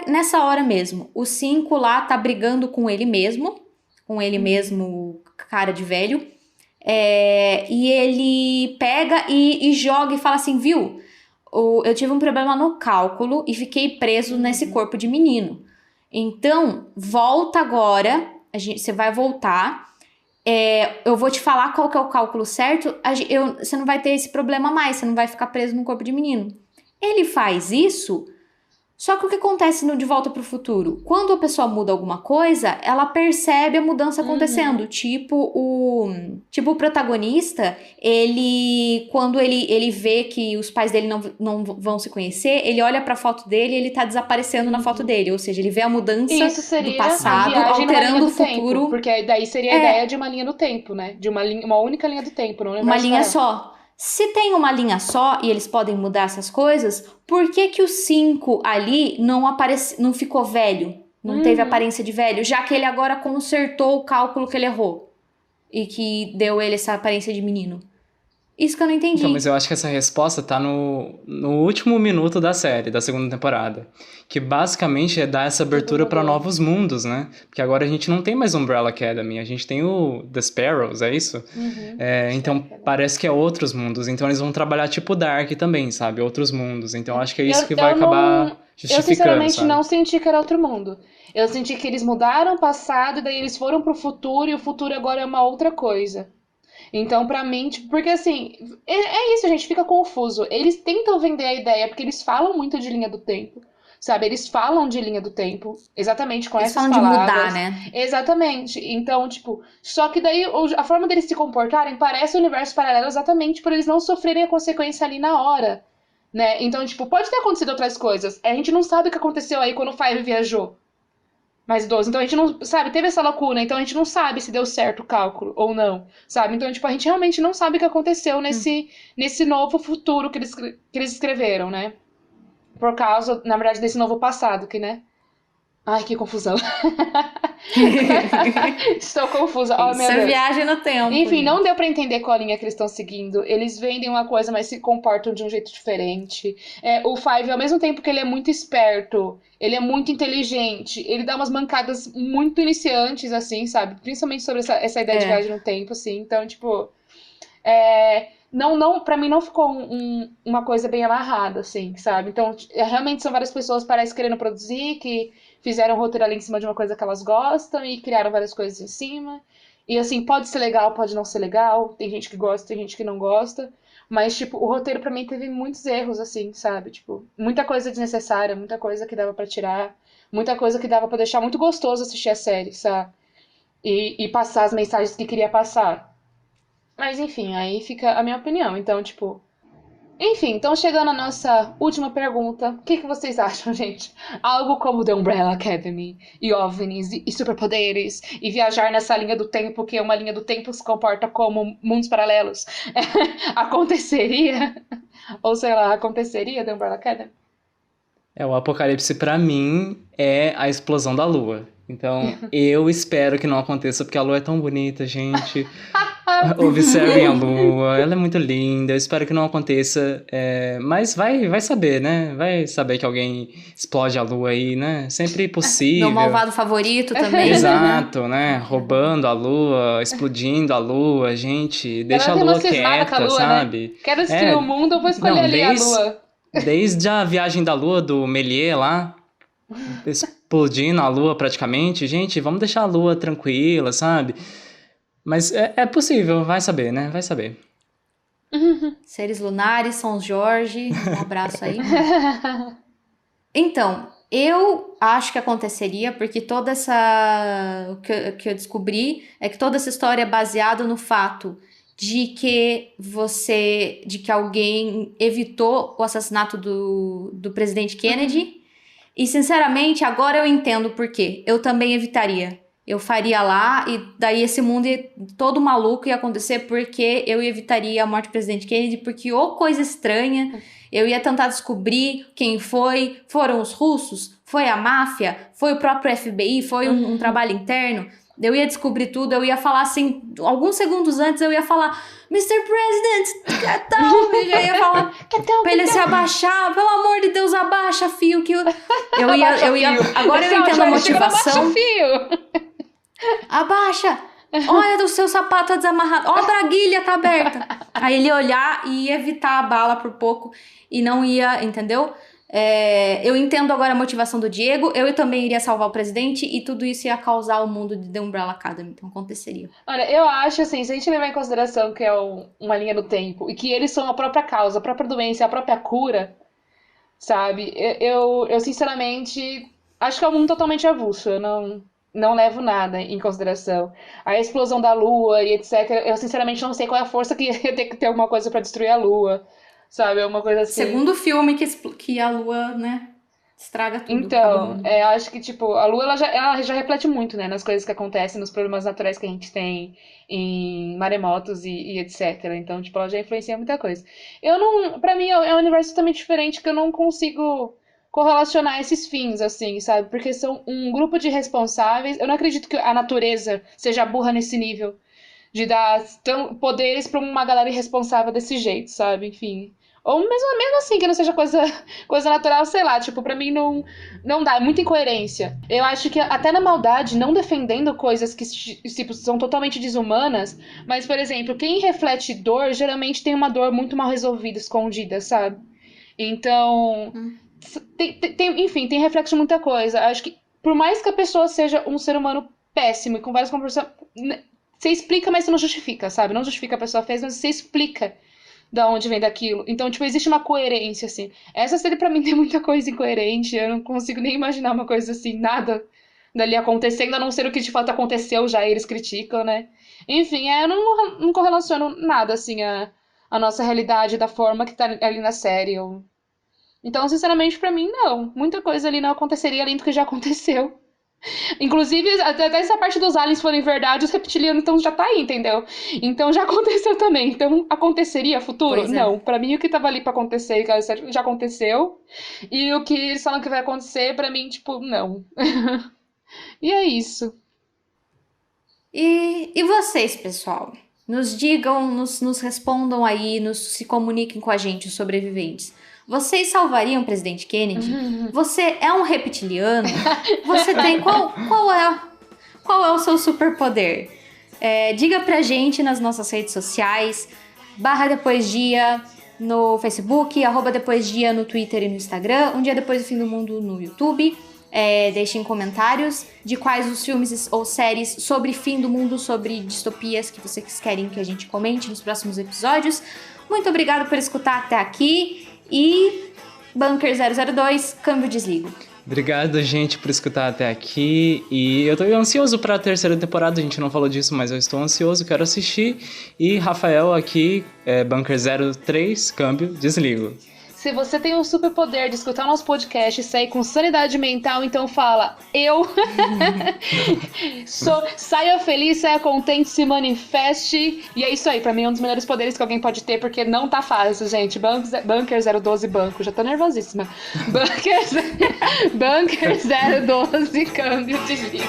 nessa hora mesmo, o 5 lá tá brigando com ele mesmo, cara de velho, e ele pega e joga e fala assim, viu? Eu tive um problema no cálculo e fiquei preso nesse corpo de menino. Então, volta agora, você vai voltar, eu vou te falar qual que é o cálculo certo, você não vai ter esse problema mais, você não vai ficar preso no corpo de menino. Ele faz isso, Só que o que acontece no De Volta para o Futuro? Quando a pessoa muda alguma coisa, ela percebe a mudança acontecendo. Tipo o protagonista, quando ele vê que os pais dele não vão se conhecer, ele olha pra foto dele e ele tá desaparecendo na foto dele. Ou seja, ele vê a mudança Isso seria do passado a viagem numa linha alterando do o futuro. tempo, porque daí seria a ideia de uma linha no tempo, né? De uma única linha do tempo, não Uma linha só. Se tem uma linha só e eles podem mudar essas coisas, por que que o 5 ali não ficou velho? Não teve aparência de velho, já que ele agora consertou o cálculo que ele errou e que deu ele essa aparência de menino. Isso que eu não entendi. Então, mas eu acho que essa resposta tá no último minuto da série, da segunda temporada. Que basicamente é dar essa abertura para novos mundos, né? Porque agora a gente não tem mais Umbrella Academy, a gente tem o The Sparrows, é isso? Então parece que é outros mundos. Então eles vão trabalhar tipo Dark também, sabe? Outros mundos. Então acho que é isso que vai acabar justificando, eu sinceramente sabe? não senti que era outro mundo. Eu senti que eles mudaram o passado e daí eles foram pro futuro e o futuro agora é uma outra coisa. Então, pra mim, tipo, porque assim, é isso, a gente fica confuso. Eles tentam vender a ideia, porque eles falam muito de linha do tempo, sabe? Eles falam de linha do tempo, exatamente com essas palavras. Eles falam de mudar, né? Exatamente. Então, tipo, só que daí a forma deles se comportarem parece o universo paralelo exatamente por eles não sofrerem a consequência ali na hora, né? Então, tipo, pode ter acontecido outras coisas. A gente não sabe o que aconteceu aí quando o Five viajou. Mais 12. Então a gente não, sabe, teve essa lacuna, então a gente não sabe se deu certo o cálculo ou não, sabe? Então, tipo, a gente realmente não sabe o que aconteceu nesse novo futuro que eles escreveram, né? Por causa, na verdade, desse novo passado, que, né? Ai, que confusão. Estou confusa. Oh, meu Isso é Deus. viagem no tempo. Enfim, gente. não deu pra entender qual linha que eles estão seguindo. Eles vendem uma coisa, mas se comportam de um jeito diferente. O Five, ao mesmo tempo que ele é muito esperto, ele é muito inteligente, ele dá umas mancadas muito iniciantes, assim, sabe? Principalmente sobre essa ideia de viagem no tempo, assim. Então, tipo... Não, pra mim não ficou uma coisa bem amarrada, assim, sabe? Então, realmente são várias pessoas, parece, querendo produzir, que fizeram um roteiro ali em cima de uma coisa que elas gostam e criaram várias coisas em cima. E, assim, pode ser legal, pode não ser legal. Tem gente que gosta, tem gente que não gosta. Mas, tipo, o roteiro pra mim teve muitos erros, assim, sabe? Tipo, muita coisa desnecessária, muita coisa que dava pra tirar, muita coisa que dava pra deixar muito gostoso assistir a série, sabe? E passar as mensagens que queria passar. Mas, enfim, aí fica a minha opinião. Então, tipo... Enfim, então chegando à nossa última pergunta. O que vocês acham, gente? Algo como The Umbrella Academy, e OVNIs, e superpoderes, e viajar nessa linha do tempo, que é uma linha do tempo que se comporta como mundos paralelos, aconteceria? Ou, sei lá, aconteceria The Umbrella Academy? O apocalipse pra mim é a explosão da lua. Então, eu espero que não aconteça, porque a lua é tão bonita, gente. Observem a lua, ela é muito linda. Eu espero que não aconteça, mas vai saber, né? Vai saber que alguém explode a lua aí, né? Sempre possível. Meu malvado favorito também. Exato, né? Roubando a lua, explodindo a lua, gente. Deixa a lua quieta, lua, sabe? Né? Quero destruir o mundo, eu vou escolher ali a lua. Desde a viagem da lua do Méliès lá, explodindo a lua praticamente, gente, vamos deixar a lua tranquila, sabe? Mas é possível, vai saber, né? Vai saber. Seres lunares, São Jorge, um abraço aí. Então, eu acho que aconteceria, porque toda essa... O que eu descobri é que toda essa história é baseada no fato de que alguém evitou o assassinato do presidente Kennedy. E, sinceramente, agora eu entendo por quê. Eu também evitaria. Eu faria lá e daí esse mundo todo maluco ia acontecer porque eu evitaria a morte do presidente Kennedy, porque coisa estranha. Eu ia tentar descobrir quem foi. Foram os russos? Foi a máfia? Foi o próprio FBI? Foi um trabalho interno? Eu ia descobrir tudo, eu ia falar assim, alguns segundos antes eu ia falar Mr. President, eu já ia falar pra ele se abaixar, pelo amor de Deus, abaixa, fio, que eu ia agora eu entendo a motivação. Abaixa, fio. Abaixa, olha o seu sapato tá desamarrado, ó a braguilha tá aberta. Aí ele ia olhar e ia evitar a bala por pouco e não ia, entendeu? Eu entendo agora a motivação do Diego, eu também iria salvar o presidente e tudo isso ia causar o mundo de The Umbrella Academy, então aconteceria. Olha, eu acho assim, se a gente levar em consideração que é uma linha do tempo e que eles são a própria causa, a própria doença, a própria cura, sabe? Eu sinceramente, acho que é um mundo totalmente avulso. Eu não levo nada em consideração. A explosão da Lua e etc. Eu sinceramente não sei qual é a força que ia ter que ter alguma coisa pra destruir a Lua, sabe? É uma coisa assim. Segundo filme que a Lua, né, estraga tudo. Então, acho que, tipo, a Lua, ela já reflete muito, né, nas coisas que acontecem, nos problemas naturais que a gente tem em maremotos e etc. Então, tipo, ela já influencia muita coisa. Pra mim, é um universo totalmente diferente que eu não consigo correlacionar esses fins, assim, sabe? Porque são um grupo de responsáveis. Eu não acredito que a natureza seja burra nesse nível de dar poderes pra uma galera irresponsável desse jeito, sabe? Enfim. Ou mesmo assim, que não seja coisa natural, sei lá, tipo, pra mim não dá, é muita incoerência. Eu acho que até na maldade, não defendendo coisas que tipo, são totalmente desumanas, mas, por exemplo, quem reflete dor, geralmente tem uma dor muito mal resolvida, escondida, sabe? Então, enfim, tem reflexo de muita coisa. Acho que, por mais que a pessoa seja um ser humano péssimo e com várias comportamentos, você explica, mas você não justifica, sabe? Não justifica a pessoa fez, mas você explica da onde vem daquilo. Então, tipo, existe uma coerência, assim. Essa série, pra mim, tem muita coisa incoerente. Eu não consigo nem imaginar uma coisa assim, nada dali acontecendo, a não ser o que de fato aconteceu, já eles criticam, né? Enfim, eu não correlaciono nada, assim, a nossa realidade da forma que tá ali na série. Então, sinceramente, pra mim, não. Muita coisa ali não aconteceria além do que já aconteceu. Inclusive, até essa parte dos aliens forem verdade, os reptilianos então já tá aí, entendeu? Então já aconteceu também. Então aconteceria futuro? Pois é. Não. Pra mim o que tava ali pra acontecer já aconteceu. E o que eles falam que vai acontecer, pra mim, tipo, não. E é isso. E vocês, pessoal? Nos digam, nos respondam aí, se comuniquem com a gente, os sobreviventes. Vocês salvariam o presidente Kennedy? Você é um reptiliano? Você tem... Qual é o seu superpoder? Diga pra gente nas nossas redes sociais, @depoisdia no Facebook, @depoisdia no Twitter e no Instagram, Um Dia Depois do Fim do Mundo no YouTube. Deixem comentários de quais os filmes ou séries sobre fim do mundo, sobre distopias que vocês querem que a gente comente nos próximos episódios. Muito obrigado por escutar até aqui e Bunker 002, câmbio desligo. Obrigado, gente, por escutar até aqui. E eu tô ansioso pra terceira temporada, a gente não falou disso, mas eu estou ansioso, quero assistir. E Rafael aqui, Bunker 03, câmbio, desligo. Se você tem o superpoder de escutar o nosso podcast e sair com sanidade mental, então fala, eu saia feliz, saia contente, se manifeste. E é isso aí, pra mim é um dos melhores poderes que alguém pode ter, porque não tá fácil, gente. Bunker 012 banco, já tô nervosíssima. Bunker 012 câmbio, desligo.